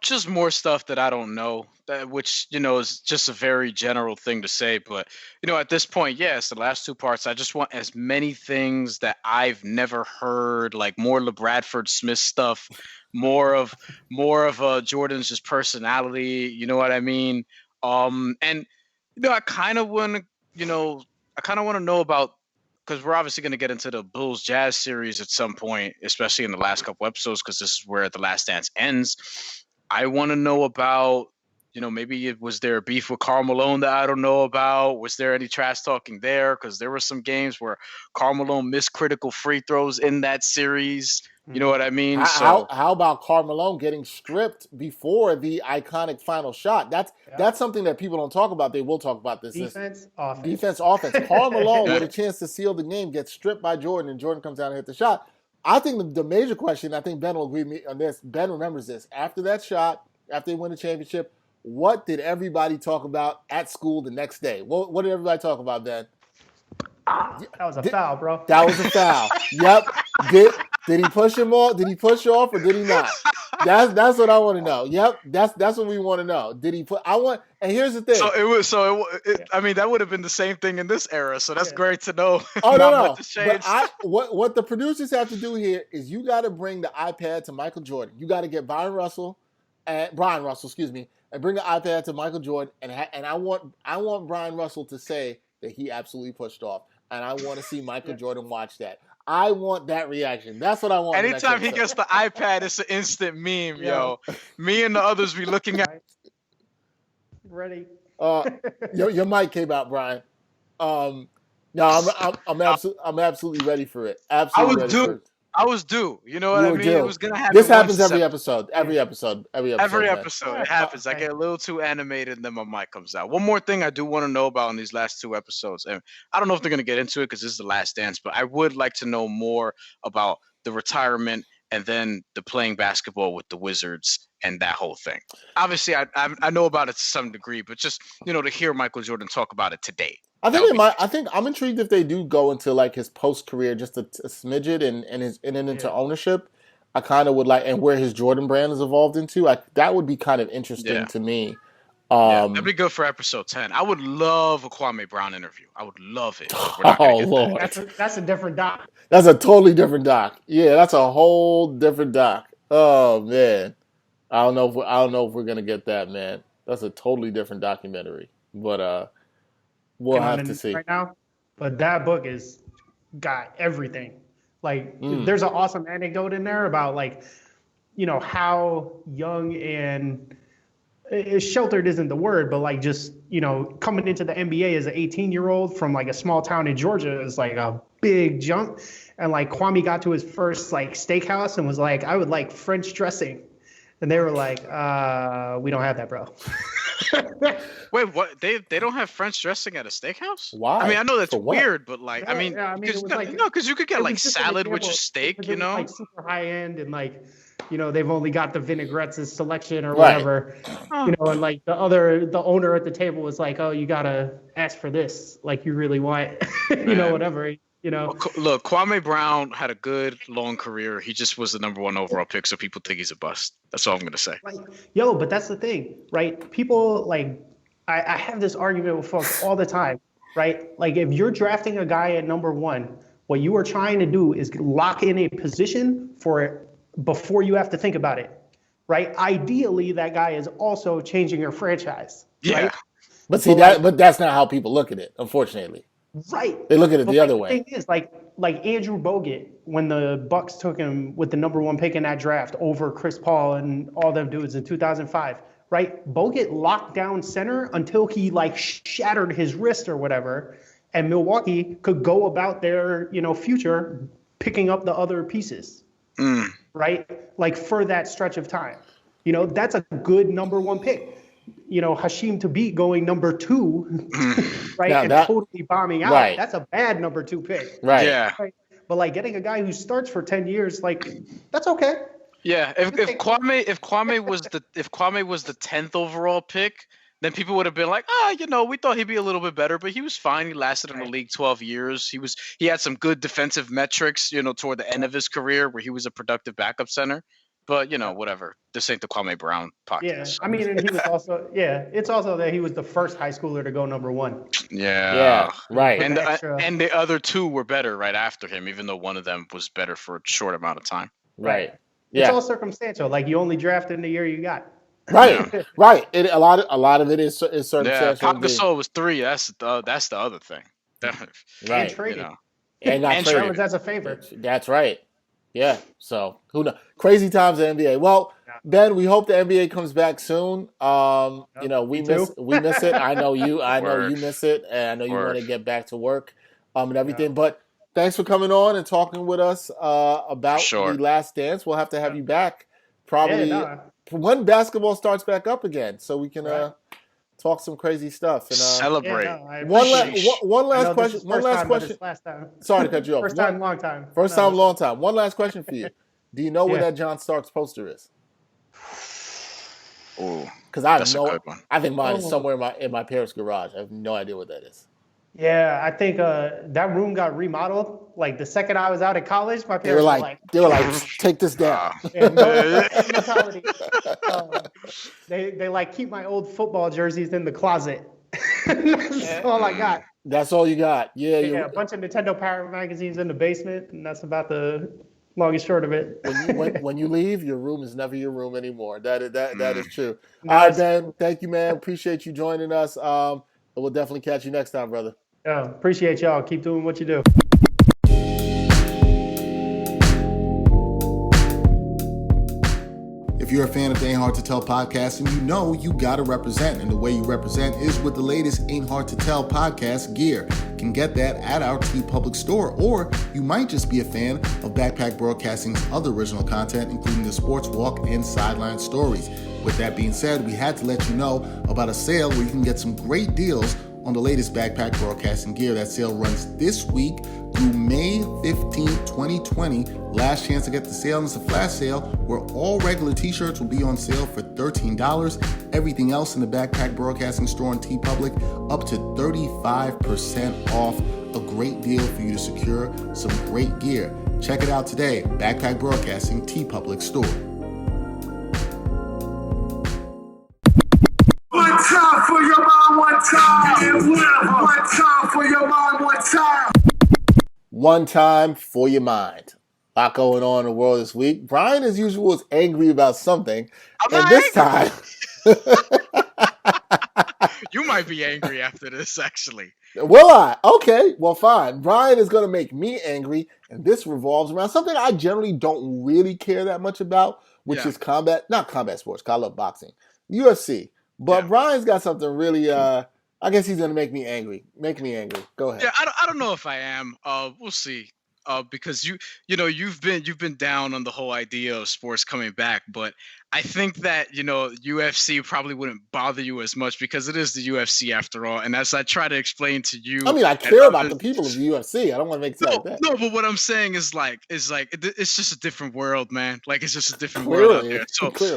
Just more stuff that I don't know, which, you know, is just a very general thing to say. But, you know, at this point, it's the last two parts. I just want as many things that I've never heard, like more LeBradford Smith stuff, more of Jordan's just personality. You know what I mean? And, you know, I kind of want to know about, because we're obviously going to get into the Bulls Jazz series at some point, especially in the last couple episodes, because this is where The Last Dance ends. I want to know about, maybe was there a beef with Karl Malone that I don't know about? Was there any trash talking there? Because there were some games where Karl Malone missed critical free throws in that series. You know what I mean? How about Karl Malone getting stripped before the iconic final shot? That's something that people don't talk about. They will talk about this. Defense, offense. Defense, offense. Karl Malone with a chance to seal the game gets stripped by Jordan, and Jordan comes down and hit the shot. I think the major question, I think Ben will agree with me on this. Ben remembers this. After that shot, after they win the championship, what did everybody talk about at school the next day? What did everybody talk about, Ben? That was a foul, bro. That was a foul. Yep. Did he push him off? Did he push off or did he not? That's what I want to know. Yep. That's what we want to know. Did he put? And here's the thing. I mean, that would have been the same thing in this era. So that's great to know. Oh no. But what the producers have to do here is you got to bring the iPad to Michael Jordan. You got to get Brian Russell, and bring the iPad to Michael Jordan, and I want Brian Russell to say that he absolutely pushed off, and I want to see Michael Jordan watch that. I want that reaction. That's what I want. Anytime he gets the iPad, it's an instant meme, yo. Me and the others be looking at. Ready? Your mic came out, Brian. No, I'm absolutely ready for it. Absolutely. I was due. You know what I mean? It was gonna happen. This happens every episode. Every episode. It happens. I get a little too animated, and then my mic comes out. One more thing I do want to know about in these last two episodes, and I don't know if they're gonna get into it because this is the last dance, but I would like to know more about the retirement and then the playing basketball with the Wizards and that whole thing. Obviously, I know about it to some degree, but just to hear Michael Jordan talk about it today. I think I'm intrigued if they do go into like his post career just a smidget and into ownership. I kind of would like, and where his Jordan brand has evolved into. That would be kind of interesting to me. That'd be good for episode 10. I would love a Kwame Brown interview. I would love it. Lord, that's a different doc. That's a totally different doc. Yeah, that's a whole different doc. Oh man, I don't know if we're gonna get that, man. That's a totally different documentary. But we'll have to see. Right now, but that book is got everything. Like, there's an awesome anecdote in there about how young and sheltered isn't the word, but like just coming into the NBA as an 18-year-old from like a small town in Georgia is like a big jump. And like Kwame got to his first like steakhouse and was like, I would like French dressing. And they were like, we don't have that, bro. Wait, what? They don't have French dressing at a steakhouse? Why? I mean, I know that's weird, but like, because you could get like salad with your steak, like super high end and like, they've only got the vinaigrettes as selection or whatever, and like the owner at the table was like, oh, you gotta ask for this, like you really want, whatever. Look, Kwame Brown had a good long career. He just was the number 1 overall pick, so people think he's a bust. That's all I'm gonna say. But that's the thing, right? People like, I have this argument with folks all the time, right? Like if you're drafting a guy at number 1, what you are trying to do is lock in a position for it before you have to think about it, right? Ideally, that guy is also changing your franchise, right? But see but that's not how people look at it, unfortunately. Right. They look at it the other way. The thing is, like Andrew Bogut, when the Bucks took him with the number 1 pick in that draft over Chris Paul and all them dudes in 2005, right? Bogut locked down center until he like shattered his wrist or whatever, and Milwaukee could go about their future picking up the other pieces, right? Like for that stretch of time, that's a good number 1 pick. Hashim Thabit going number 2, right, and totally bombing out. Right. That's a bad number 2 pick. Right. Yeah. Right? But like getting a guy who starts for 10 years, like that's okay. Yeah. If Kwame was the 10th overall pick, then people would have been like, we thought he'd be a little bit better, but he was fine. He lasted in the league 12 years. He had some good defensive metrics, toward the end of his career where he was a productive backup center. But, whatever. This ain't the Kwame Brown podcast. Yeah, I mean, and he was also, it's also that he was the first high schooler to go number 1. Yeah, right. And the other 2 were better right after him, even though one of them was better for a short amount of time. Right. It's all circumstantial. Like, you only drafted in the year you got. Right, right. A lot of it is circumstantial. Yeah, Pop Gasol was 3. That's the other thing. Right. And traded. And that's a favor. That's right. Yeah. So who knows? Crazy times in the NBA. Well, Ben, we hope the NBA comes back soon. You know, Me too. we miss it. I know you Word. miss it, and I know you want Word. to get back to work, and everything. Yeah. But thanks for coming on and talking with us about sure. The Last Dance. We'll have to have you back probably Yeah, when basketball starts back up again, so we can Right. talk some crazy stuff. And Celebrate. I one appreciate one I last know question. this is One first last time, but question. it's last time. Sorry to cut you off. First time, long time. First No, time, long time. One last question for you. Do you know where Yeah. that John Starks poster is? Ooh, Because I have that's a good one. I think mine is Oh. somewhere in my parents' garage. I have no idea what that is. Yeah, I think that room got remodeled. Like the second I was out of college, my They were parents like, take this down. yeah, no mentality. They like keep my old football jerseys in the closet. That's all I got. That's all you got. Yeah, Yeah, a bunch of Nintendo Power magazines in the basement, and that's about the longest short of it. when you leave, your room is never your room anymore. That is true. No, All right, it's- Ben. Thank you, man. Appreciate you joining us. We'll definitely catch you next time, brother. Appreciate y'all. Keep doing what you do. If you're a fan of the Ain't Hard to Tell podcast, and you know you gotta represent, and the way you represent is with the latest Ain't Hard to Tell podcast gear. You can get that at our TeePublic store, or you might just be a fan of Backpack Broadcasting's other original content, including the Sports Walk and Sideline Stories. With that being said, we had to let you know about a sale where you can get some great deals on the latest Backpack Broadcasting gear. That sale runs this week through May 15th, 2020. Last chance to get the sale, and it's a flash sale where all regular t-shirts will be on sale for $13. Everything else in the Backpack Broadcasting store on TeePublic up to 35% off. A great deal for you to secure some great gear. Check it out today. Backpack Broadcasting TeePublic store. One time for your mind, one time. One time for your mind, one time. One time for your mind. A lot going on in the world this week. Bryan, as usual, is angry about something. And this time... You might be angry after this, actually. Will I? Okay, well, fine. Bryan is going to make me angry, and this revolves around something I generally don't really care that much about, which is not combat sports, 'cause I love boxing, UFC. But Bryan's got something really, I guess he's going to make me angry. Make me angry. Go ahead. Yeah, I don't know if I am. We'll see. Because you've been down on the whole idea of sports coming back, but I think that UFC probably wouldn't bother you as much because it is the UFC after all. And as I try to explain to you, I mean, I care about the people of the UFC. I don't want to make it like that. No, but what I'm saying is it's just a different world, man. Like it's just a different world out there.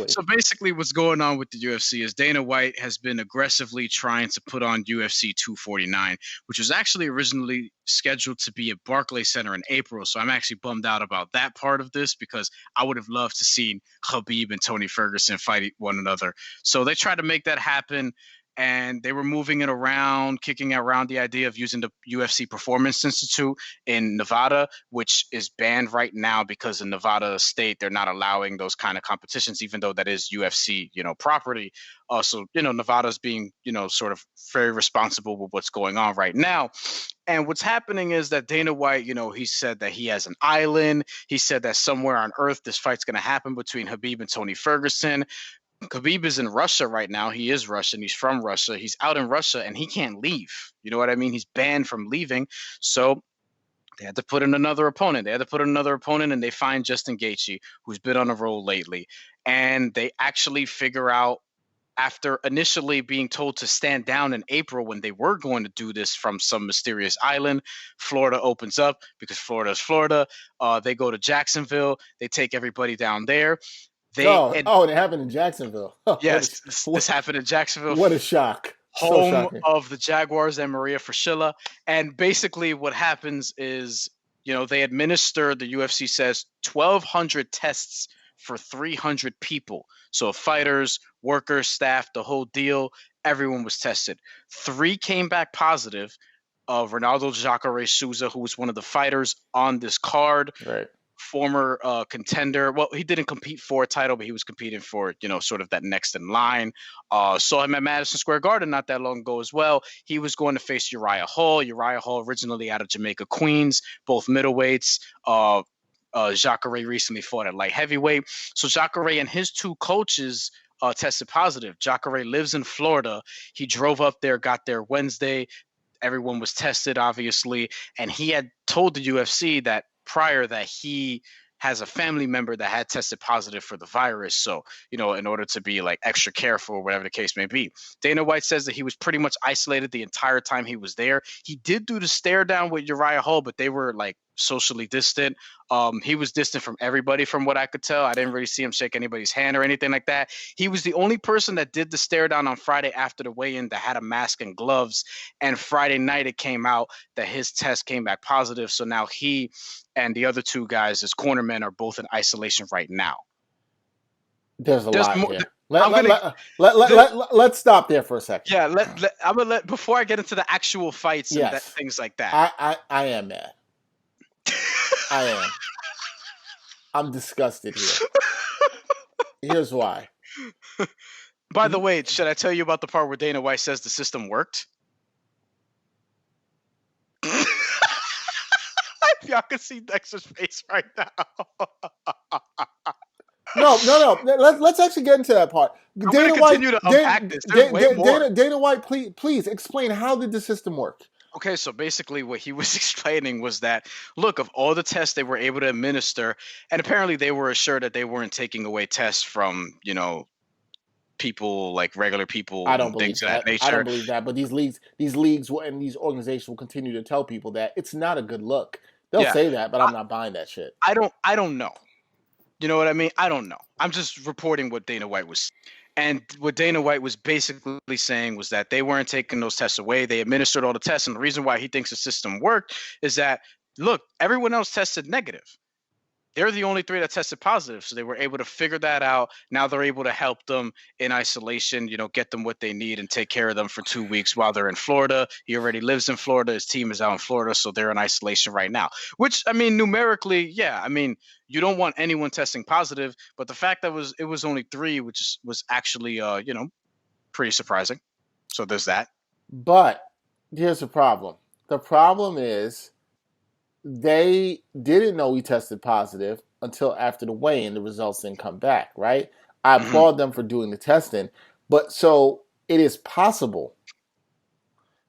So basically, what's going on with the UFC is Dana White has been aggressively trying to put on UFC 249, which was actually originally scheduled to be at Barclays Center in April. So I'm actually bummed out about that part of this because I would have loved to see Khabib and Tony Ferguson fight one another. So they tried to make that happen, and they were moving it around, kicking around the idea of using the UFC Performance Institute in Nevada, which is banned right now because in Nevada state, they're not allowing those kind of competitions, even though that is UFC, property. So, Nevada's being, sort of very responsible with what's going on right now. And what's happening is that Dana White, he said that he has an island. He said that somewhere on Earth, this fight's going to happen between Khabib and Tony Ferguson. Khabib is in Russia right now. He is Russian. He's from Russia. He's out in Russia and he can't leave. You know what I mean? He's banned from leaving. So they had to put in another opponent. And they find Justin Gaethje, who's been on a roll lately. And they actually figure out, after initially being told to stand down in April when they were going to do this from some mysterious island, Florida opens up because Florida is Florida. They go to Jacksonville. They take everybody down there. It happened in Jacksonville. Yes, this happened in Jacksonville. What a shock. Home of the Jaguars and Maria Fraschilla. And basically what happens is, they administer, the UFC says, 1,200 tests for 300 people. So fighters, workers, staff, the whole deal, everyone was tested. 3 came back positive. Ronaldo Jacare Souza, who was one of the fighters on this card, right. Former contender. Well, he didn't compete for a title, but he was competing for, sort of that next in line. Saw him at Madison Square Garden not that long ago as well. He was going to face Uriah Hall. Uriah Hall originally out of Jamaica, Queens, both middleweights. Jacare recently fought at light heavyweight. So Jacare and his 2 coaches tested positive. Jacare lives in Florida. He drove up there, got there Wednesday. Everyone was tested, obviously, and he had told the UFC that prior that he has a family member that had tested positive for the virus. So, in order to be like extra careful or whatever the case may be. Dana White says that he was pretty much isolated the entire time he was there. He did do the stare down with Uriah Hall, but they were like socially distant. He was distant from everybody from what I could tell. I didn't really see him shake anybody's hand or anything like that. He was the only person that did the stare down on Friday after the weigh-in that had a mask and gloves. And Friday night it came out that his test came back positive. So now he and the other 2 guys, his cornermen, are both in isolation right now. There's a lot more, here. Let's stop there for a second. Yeah, I'm gonna let before I get into the actual fights and things like that. I am mad. I am. I'm disgusted here. Here's why. By the way, should I tell you about the part where Dana White says the system worked? Y'all can see Dexter's face right now. No. Let's actually get into that part. I'm going to continue to unpack this. There's way more. Dana White, please explain, how did the system work? Okay, so basically what he was explaining was that, look, of all the tests they were able to administer, and apparently they were assured that they weren't taking away tests from, people like regular people. I don't believe things that. Of that nature. I don't believe that. But these leagues and these organizations will continue to tell people that it's not a good look. They'll say that, but I'm not buying that shit. I don't know. You know what I mean? I don't know. I'm just reporting what Dana White was. And what Dana White was basically saying was that they weren't taking those tests away. They administered all the tests. And the reason why he thinks the system worked is that, look, everyone else tested negative. They're the only 3 that tested positive. So they were able to figure that out. Now they're able to help them in isolation, get them what they need and take care of them for 2 weeks while they're in Florida. He already lives in Florida. His team is out in Florida. So they're in isolation right now, which, I mean, numerically, yeah, I mean, you don't want anyone testing positive, but the fact that it was only 3, which was actually, pretty surprising. So there's that. But here's the problem. The problem is, they didn't know he tested positive until after the weigh-in. The results didn't come back, right? I applaud them for doing the testing. But so it is possible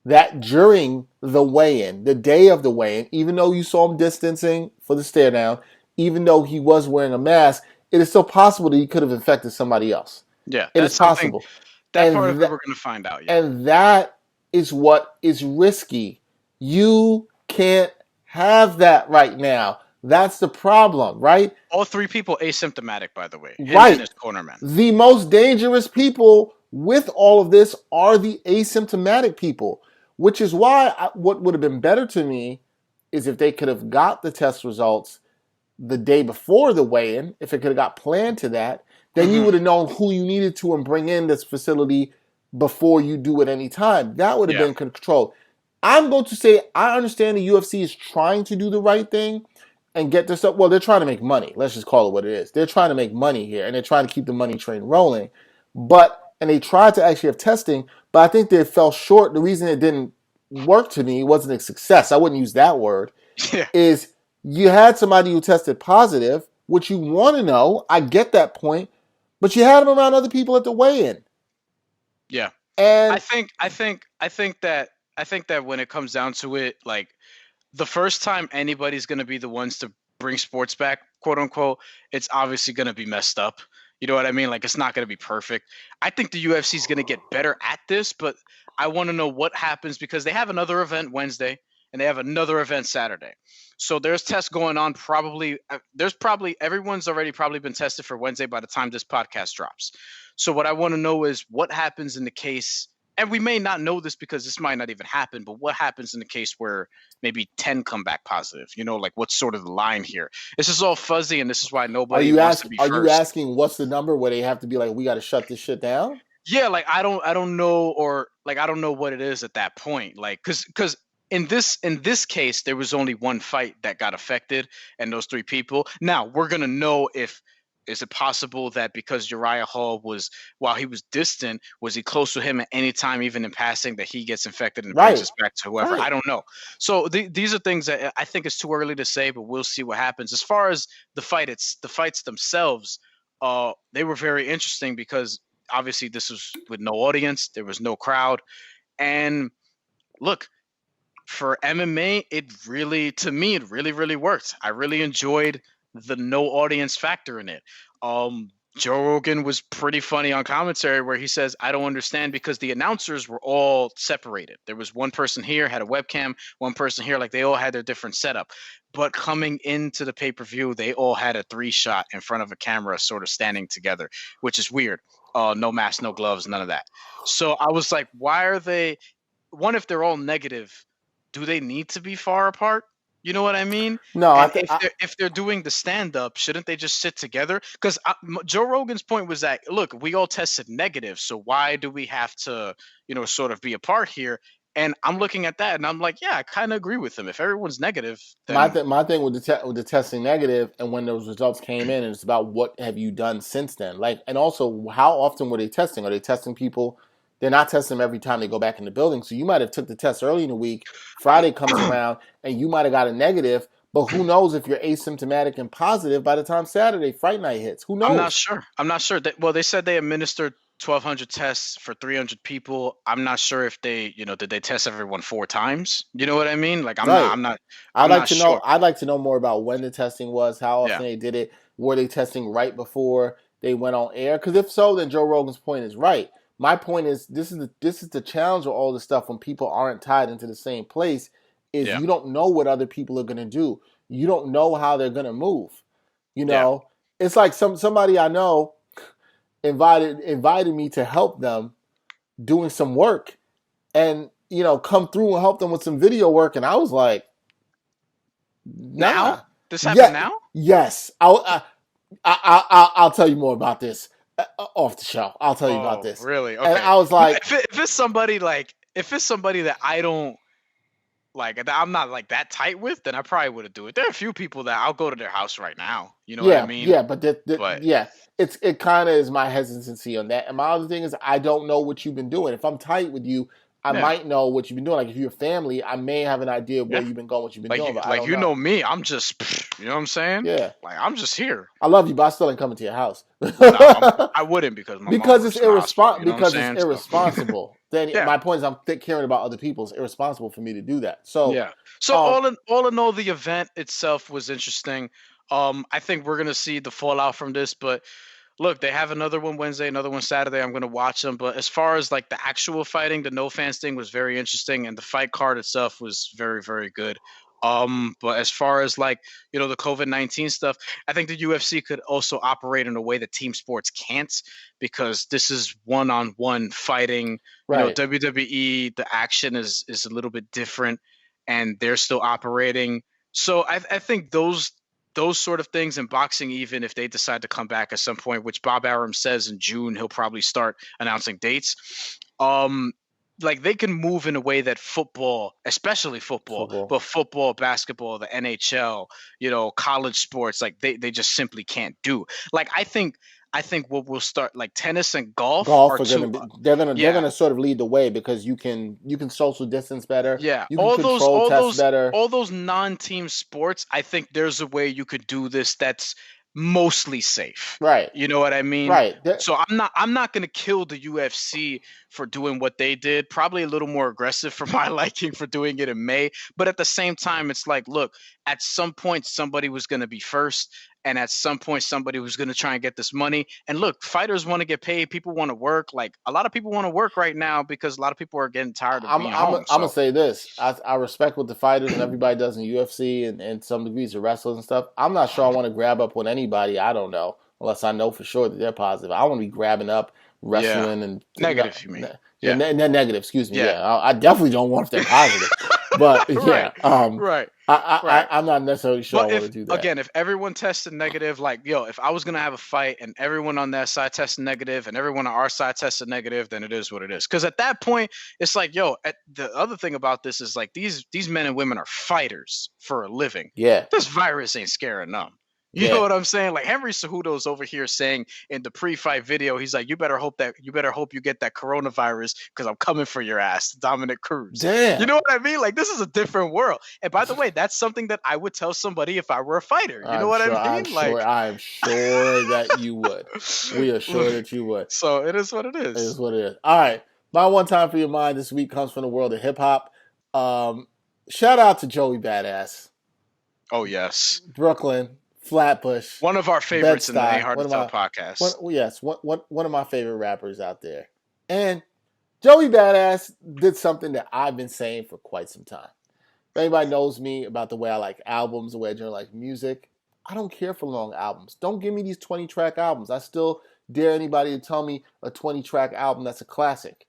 that during the weigh-in, the day of the weigh-in, even though you saw him distancing for the stare down, even though he was wearing a mask, it is still possible that he could have infected somebody else. Yeah, it is possible. That part of it we're going to find out. Yeah. And that is what is risky. You can't have that right now. That's the problem, right? All 3 people asymptomatic, by the way. Right. And his cornerman. The most dangerous people with all of this are the asymptomatic people, which is why what would have been better to me is if they could have got the test results the day before the weigh-in, if it could have got planned to that, then you would have known who you needed to and bring in this facility before you do it any time. That would have been controlled. I'm going to say I understand the UFC is trying to do the right thing and get this up. Well, they're trying to make money. Let's just call it what it is. They're trying to make money here, and they're trying to keep the money train rolling. And they tried to actually have testing, but I think they fell short. The reason it didn't work to me, wasn't a success, I wouldn't use that word, is you had somebody who tested positive, which you want to know. I get that point, but you had them around other people at the weigh-in. Yeah. And I think that when it comes down to it, like the first time anybody's going to be the ones to bring sports back, quote unquote, it's obviously going to be messed up. You know what I mean? Like, it's not going to be perfect. I think the UFC is going to get better at this, but I want to know what happens because they have another event Wednesday and they have another event Saturday. So there's tests going on. Everyone's already probably been tested for Wednesday by the time this podcast drops. So what I want to know is what happens in the case, and we may not know this because this might not even happen, but what happens in the case where maybe 10 come back positive? Like what's sort of the line here? This is all fuzzy, and this is why nobody wants to be first. Are you asking what's the number where they have to be like, we got to shut this shit down? Yeah, like I don't know, or like I don't know what it is at that point. Like, because in this case, there was only one fight that got affected, and those 3 people. Now we're gonna know if is it possible that because Uriah Hall was, while he was distant, was he close to him at any time, even in passing, that he gets infected and brings Right. us back to whoever? Right. I don't know. So these are things that I think it's too early to say, but we'll see what happens. As far as the fights themselves, they were very interesting because obviously this was with no audience, there was no crowd, and look, for MMA, to me, it really, really worked. I really enjoyed the no audience factor in it. Joe Rogan was pretty funny on commentary where he says, I don't understand because the announcers were all separated. There was one person here, had a webcam, one person here, like they all had their different setup. But coming into the pay-per-view, they all had a 3-shot in front of a camera, sort of standing together, which is weird. No mask, no gloves, none of that. So I was like, why are they, one, if they're all negative, do they need to be far apart? You know what I mean? No, And if they're doing the stand up, shouldn't they just sit together? Because Joe Rogan's point was that, look, we all tested negative, so why do we have to, sort of be apart here? And I'm looking at that, and I'm like, yeah, I kind of agree with him. If everyone's negative, then my thing with the testing negative, and when those results came in, and it's about what have you done since then, like, and also how often were they testing? Are they testing people? They're not testing them every time they go back in the building. So you might have took the test early in the week. Friday comes around and you might have got a negative. But who knows if you're asymptomatic and positive by the time Saturday fight night hits? Who knows? I'm not sure. Well, they said they administered 1,200 tests for 300 people. I'm not sure if they, did they test everyone 4 times? You know what I mean? Like, I'm not. I'd like to sure. know. I'd like to know more about when the testing was, how often they did it. Were they testing right before they went on air? Because if so, then Joe Rogan's point is right. My point is, this is the challenge with all this stuff when people aren't tied into the same place, is you don't know what other people are going to do. You don't know how they're going to move. It's like somebody I know invited me to help them doing some work, and come through and help them with some video work, and I was like, nah. Now this happened now? Yes, I'll tell you more about this. Off the show, I'll tell you about this. Really? Okay. And I was like, if it's somebody that I don't like, that I'm not like that tight with, then I probably would do it. There are a few people that I'll go to their house right now. You know what I mean? Yeah, but it kind of is my hesitancy on that. And my other thing is, I don't know what you've been doing. If I'm tight with you, I might know what you've been doing. Like if you're family, I may have an idea of where you've been going, what you've been doing. But I don't know me, I'm just, you know what I'm saying? Yeah. Like I'm just here. I love you, but I still ain't coming to your house. No, I wouldn't because it's irresponsible. Because it's irresponsible. Then my point is, I'm caring about other people. It's irresponsible for me to do that. So So all in all, the event itself was interesting. I think we're gonna see the fallout from this, but. Look, they have another one Wednesday, another one Saturday. I'm going to watch them. But as far as like the actual fighting, the no fans thing was very interesting. And the fight card itself was very, very good. But as far as like, the COVID-19 stuff, I think the UFC could also operate in a way that team sports can't, because this is one-on-one fighting. Right. WWE, the action is a little bit different and they're still operating. So I think those sort of things in boxing, even if they decide to come back at some point, which Bob Arum says in June, he'll probably start announcing dates. Like they can move in a way that football, especially football, but football, basketball, the NHL, college sports, like they just simply can't do. Like I think what we'll start, like tennis and golf are they're gonna sort of lead the way, because you can social distance better. Yeah, you can control tests better. All those non-team sports, I think there's a way you could do this that's mostly safe. Right. You know what I mean? Right. So I'm not gonna kill the UFC for doing what they did. Probably a little more aggressive for my liking for doing it in May. But at the same time, it's like, look, at some point somebody was gonna be first. And at some point, somebody was going to try and get this money. And look, fighters want to get paid. People want to work. Like a lot of people want to work right now because a lot of people are getting tired of being home. I'm going to say this. I respect what the fighters and everybody does in UFC and some degrees of wrestlers and stuff. I'm not sure I want to grab up with anybody I don't know, unless I know for sure that they're positive. I want to be grabbing up, wrestling and negative. You mean? Yeah, negative. Excuse me. Yeah, I definitely don't want if they're positive. But I'm not necessarily sure I want to do that. Again, if everyone tested negative, like if I was gonna have a fight and everyone on that side tested negative and everyone on our side tested negative, then it is what it is. Because at that point, it's like, the other thing about this is like these men and women are fighters for a living. Yeah, this virus ain't scaring them. You Yeah. know what I'm saying? Like Henry Cejudo's over here saying in the pre-fight video, he's like, you better hope you get that coronavirus because I'm coming for your ass, Dominic Cruz. Damn. You know what I mean? Like this is a different world. And by the way, that's something that I would tell somebody if I were a fighter. You know what I mean? I'm sure that you would. We are sure that you would. So it is what it is. It is what it is. All right. My one time for your mind this week comes from the world of hip hop. Shout out to Joey Badass. Oh yes. Brooklyn, Flatbush. One of our favorites in the Bed-Stuy, Ain't Hard to Tell podcast. One of my favorite rappers out there. And Joey Badass did something that I've been saying for quite some time. If anybody knows me about the way I like albums, the way I generally like music, I don't care for long albums. Don't give me these 20-track albums. I still dare anybody to tell me a 20-track album that's a classic.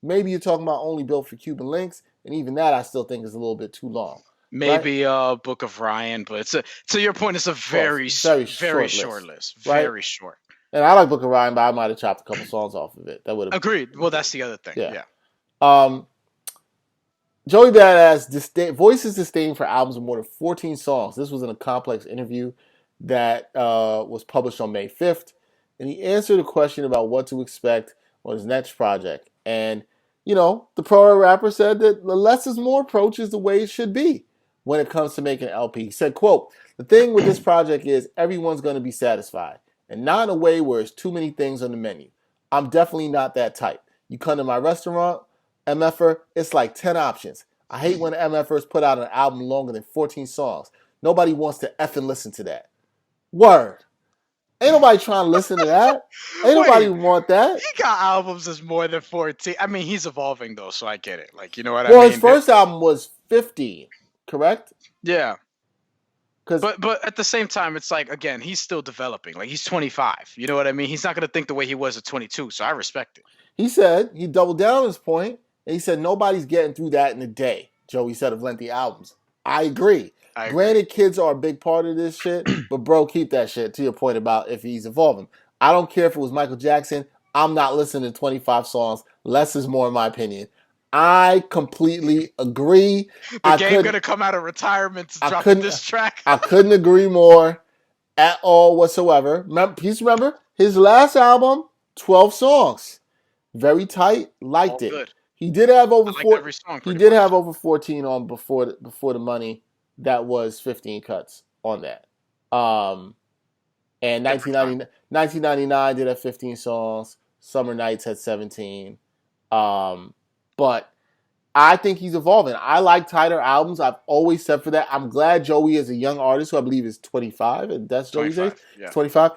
Maybe you're talking about Only Built for Cuban Links, and even that I still think is a little bit too long. Maybe Book of Ryan, but to your point, it's a very short list. Right? Very short. And I like Book of Ryan, but I might have chopped a couple songs off of it. That would have agreed. Well, that's the other thing. Yeah. Joey Badass voices disdain for albums with more than 14 songs. This was in a Complex interview that was published on May 5th, and he answered a question about what to expect on his next project. And the pro rapper said that the less is more approach is the way it should be when it comes to making an LP. He said, quote, "The thing with this project is everyone's going to be satisfied, and not in a way where it's too many things on the menu. I'm definitely not that type. You come to my restaurant, MFer, it's like 10 options. I hate when MFers put out an album longer than 14 songs. Nobody wants to effing listen to that." Word. Ain't nobody trying to listen to that. Ain't nobody want that. He got albums that's more than 14. I mean, he's evolving though, so I get it. Like, you know what I mean? Well, his first album was 15, correct? Yeah. But at the same time, it's like, again, he's still developing. Like, he's 25. You know what I mean? He's not going to think the way he was at 22, so I respect it. He said, he doubled down on his point, and he said, nobody's getting through that in a day, Joey said of lengthy albums. I agree. Granted, kids are a big part of this shit, but bro, keep that shit to your point about if he's evolving. I don't care if it was Michael Jackson. I'm not listening to 25 songs. Less is more, in my opinion. I completely agree. The game gonna come out of retirement to drop this track. I couldn't agree more at all whatsoever. Please remember his last album, 12 songs, very tight. Liked all it. Good. He did have over 14. He did have over 14 on before the money. That was 15 cuts on that. And 1999 did have 15 songs. Summer Nights had 17. But I think he's evolving. I like tighter albums. I've always said for that. I'm glad Joey is a young artist who I believe is 25. And that's Joey's age? Yeah. 25.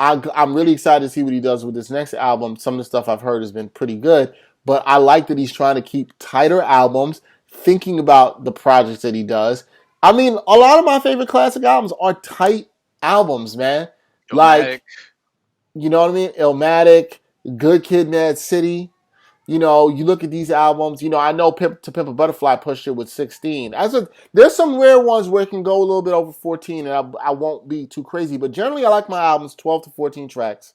I'm really excited to see what he does with this next album. Some of the stuff I've heard has been pretty good. But I like that he's trying to keep tighter albums, thinking about the projects that he does. I mean, a lot of my favorite classic albums are tight albums, man. Illmatic. Like, you know what I mean? Illmatic, Good Kid, Mad City. You look at these albums. I know To Pimp a Butterfly pushed it with 16. There's some rare ones where it can go a little bit over 14, and I won't be too crazy. But generally, I like my albums 12 to 14 tracks.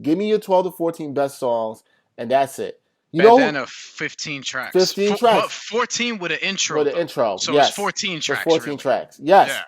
Give me your 12 to 14 best songs, and that's it. Then of 15 tracks. 15 tracks. But 14 with an intro. With an intro. So yes. it's 14 tracks. 14 really. tracks. Yes. Yeah.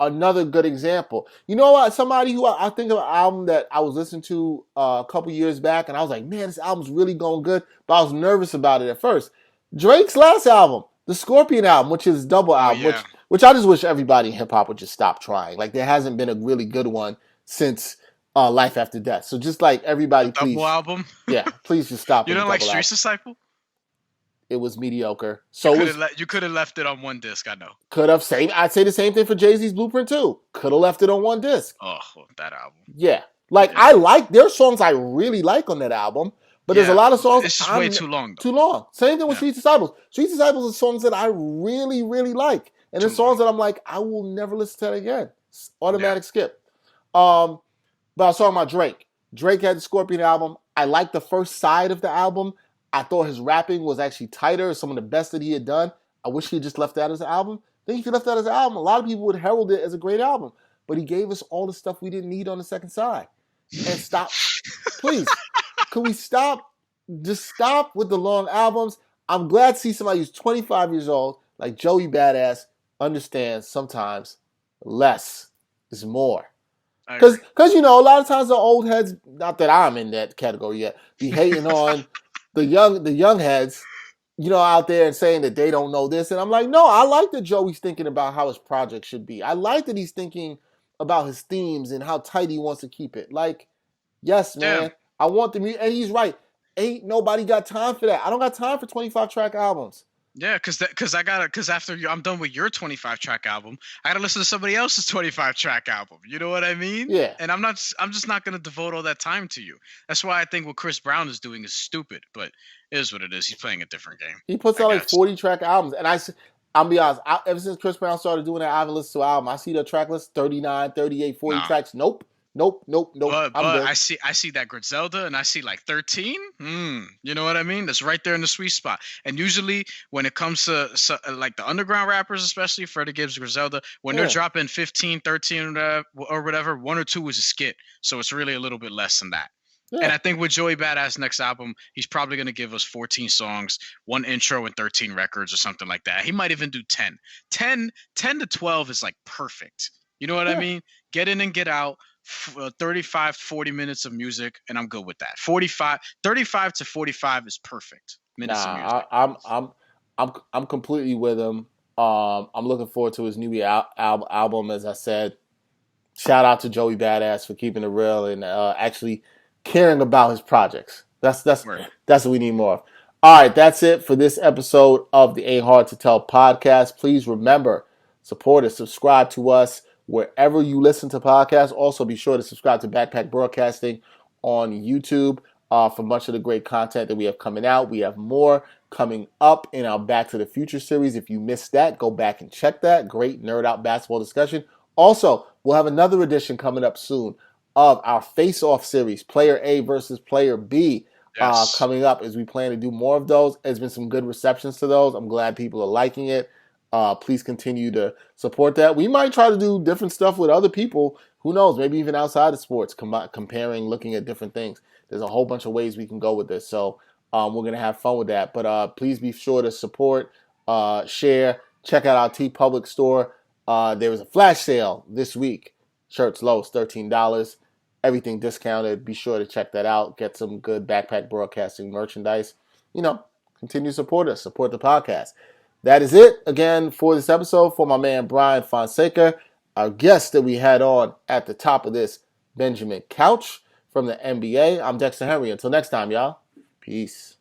Another good example. You know what? Somebody who I think of an album that I was listening to a couple years back, and I was like, man, this album's really going good, but I was nervous about it at first. Drake's last album, the Scorpion album, which is double album, which I just wish everybody in hip hop would just stop trying. Like, there hasn't been a really good one since Life After Death. So just like everybody, please. Double album? Yeah, please just stop. You don't like Street Disciple? It was mediocre. So you could have left it on one disc, I know. Could have. I'd say the same thing for Jay-Z's Blueprint too. Could have left it on one disc. Oh, that album. Yeah. There's songs I really like on that album, but there's a lot of songs. It's just way too long, though. Too long. Same thing with Street Disciples. Street Disciples are songs that I really, really like. And there's songs that I'm like, I will never listen to that again. Automatic skip. But I was talking about Drake. Drake had the Scorpion album. I liked the first side of the album. I thought his rapping was actually tighter, some of the best that he had done. I wish he had just left that as an album. I think if he left that as an album, a lot of people would herald it as a great album. But he gave us all the stuff we didn't need on the second side. And stop. Please. Could we stop? Just stop with the long albums. I'm glad to see somebody who's 25 years old, like Joey Badass, understands sometimes less is more. I Because agree. you know, a lot of times the old heads, not that I'm in that category yet, be hating on the young heads, you know, out there and saying that they don't know this. And I'm like, no, I like that Joey's thinking about how his project should be. I like that he's thinking about his themes and how tight he wants to keep it. Like, yes, Yeah. man, I want the music. And he's right. Ain't nobody got time for that. I don't got time for 25 track albums. Yeah, cause after I'm done with your 25 track album, I gotta listen to somebody else's 25 track album. You know what I mean? Yeah. And I'm just not gonna devote all that time to you. That's why I think what Chris Brown is doing is stupid, but it is what it is. He's playing a different game. He puts I out like got 40 track albums. And I'll be honest, ever since Chris Brown started doing that, I haven't listened to an album. I see the track list 39, 38, 40 no. tracks. Nope. But I'm good. I see that Griselda and I see like 13. You know what I mean? That's right there in the sweet spot. And usually when it comes to like the underground rappers, especially Freddie Gibbs, Griselda, when they're dropping 15, 13 or whatever, 1 or 2 is a skit. So it's really a little bit less than that. Yeah. And I think with Joey Bada's next album, he's probably going to give us 14 songs, 1 intro, and 13 records or something like that. He might even do 10. 10 to 12 is like perfect. You know what I mean? Get in and get out. 35, 40 minutes of music, and I'm good with that. 35 to 45 is perfect minutes of music. I'm completely with him. I'm looking forward to his new album. As I said, shout out to Joey Badass for keeping it real and actually caring about his projects. That's what we need more of. All right, that's it for this episode of the Ain't Hard to Tell podcast. Please remember, support us, subscribe to us wherever you listen to podcasts. Also, be sure to subscribe to Backpack Broadcasting on YouTube for much of the great content that we have coming out. We have more coming up in our Back to the Future series. If you missed that, go back and check that. Great nerd out basketball discussion. Also, we'll have another edition coming up soon of our face-off series, Player A versus Player B, coming up as we plan to do more of those. There's been some good receptions to those. I'm glad people are liking it. Please continue to support that. We might try to do different stuff with other people. Who knows? Maybe even outside of sports, comparing, looking at different things. There's a whole bunch of ways we can go with this. So we're going to have fun with that. But please be sure to support, share, check out our TeePublic store. There was a flash sale this week. Shirts lowest $13. Everything discounted. Be sure to check that out. Get some good Backpack Broadcasting merchandise. You know, continue to support us. Support the podcast. That is it, again, for this episode. For my man, Brian Fonseca, our guest that we had on at the top of this, Benjamin Couch from the NBA. I'm Dexter Henry. Until next time, y'all. Peace.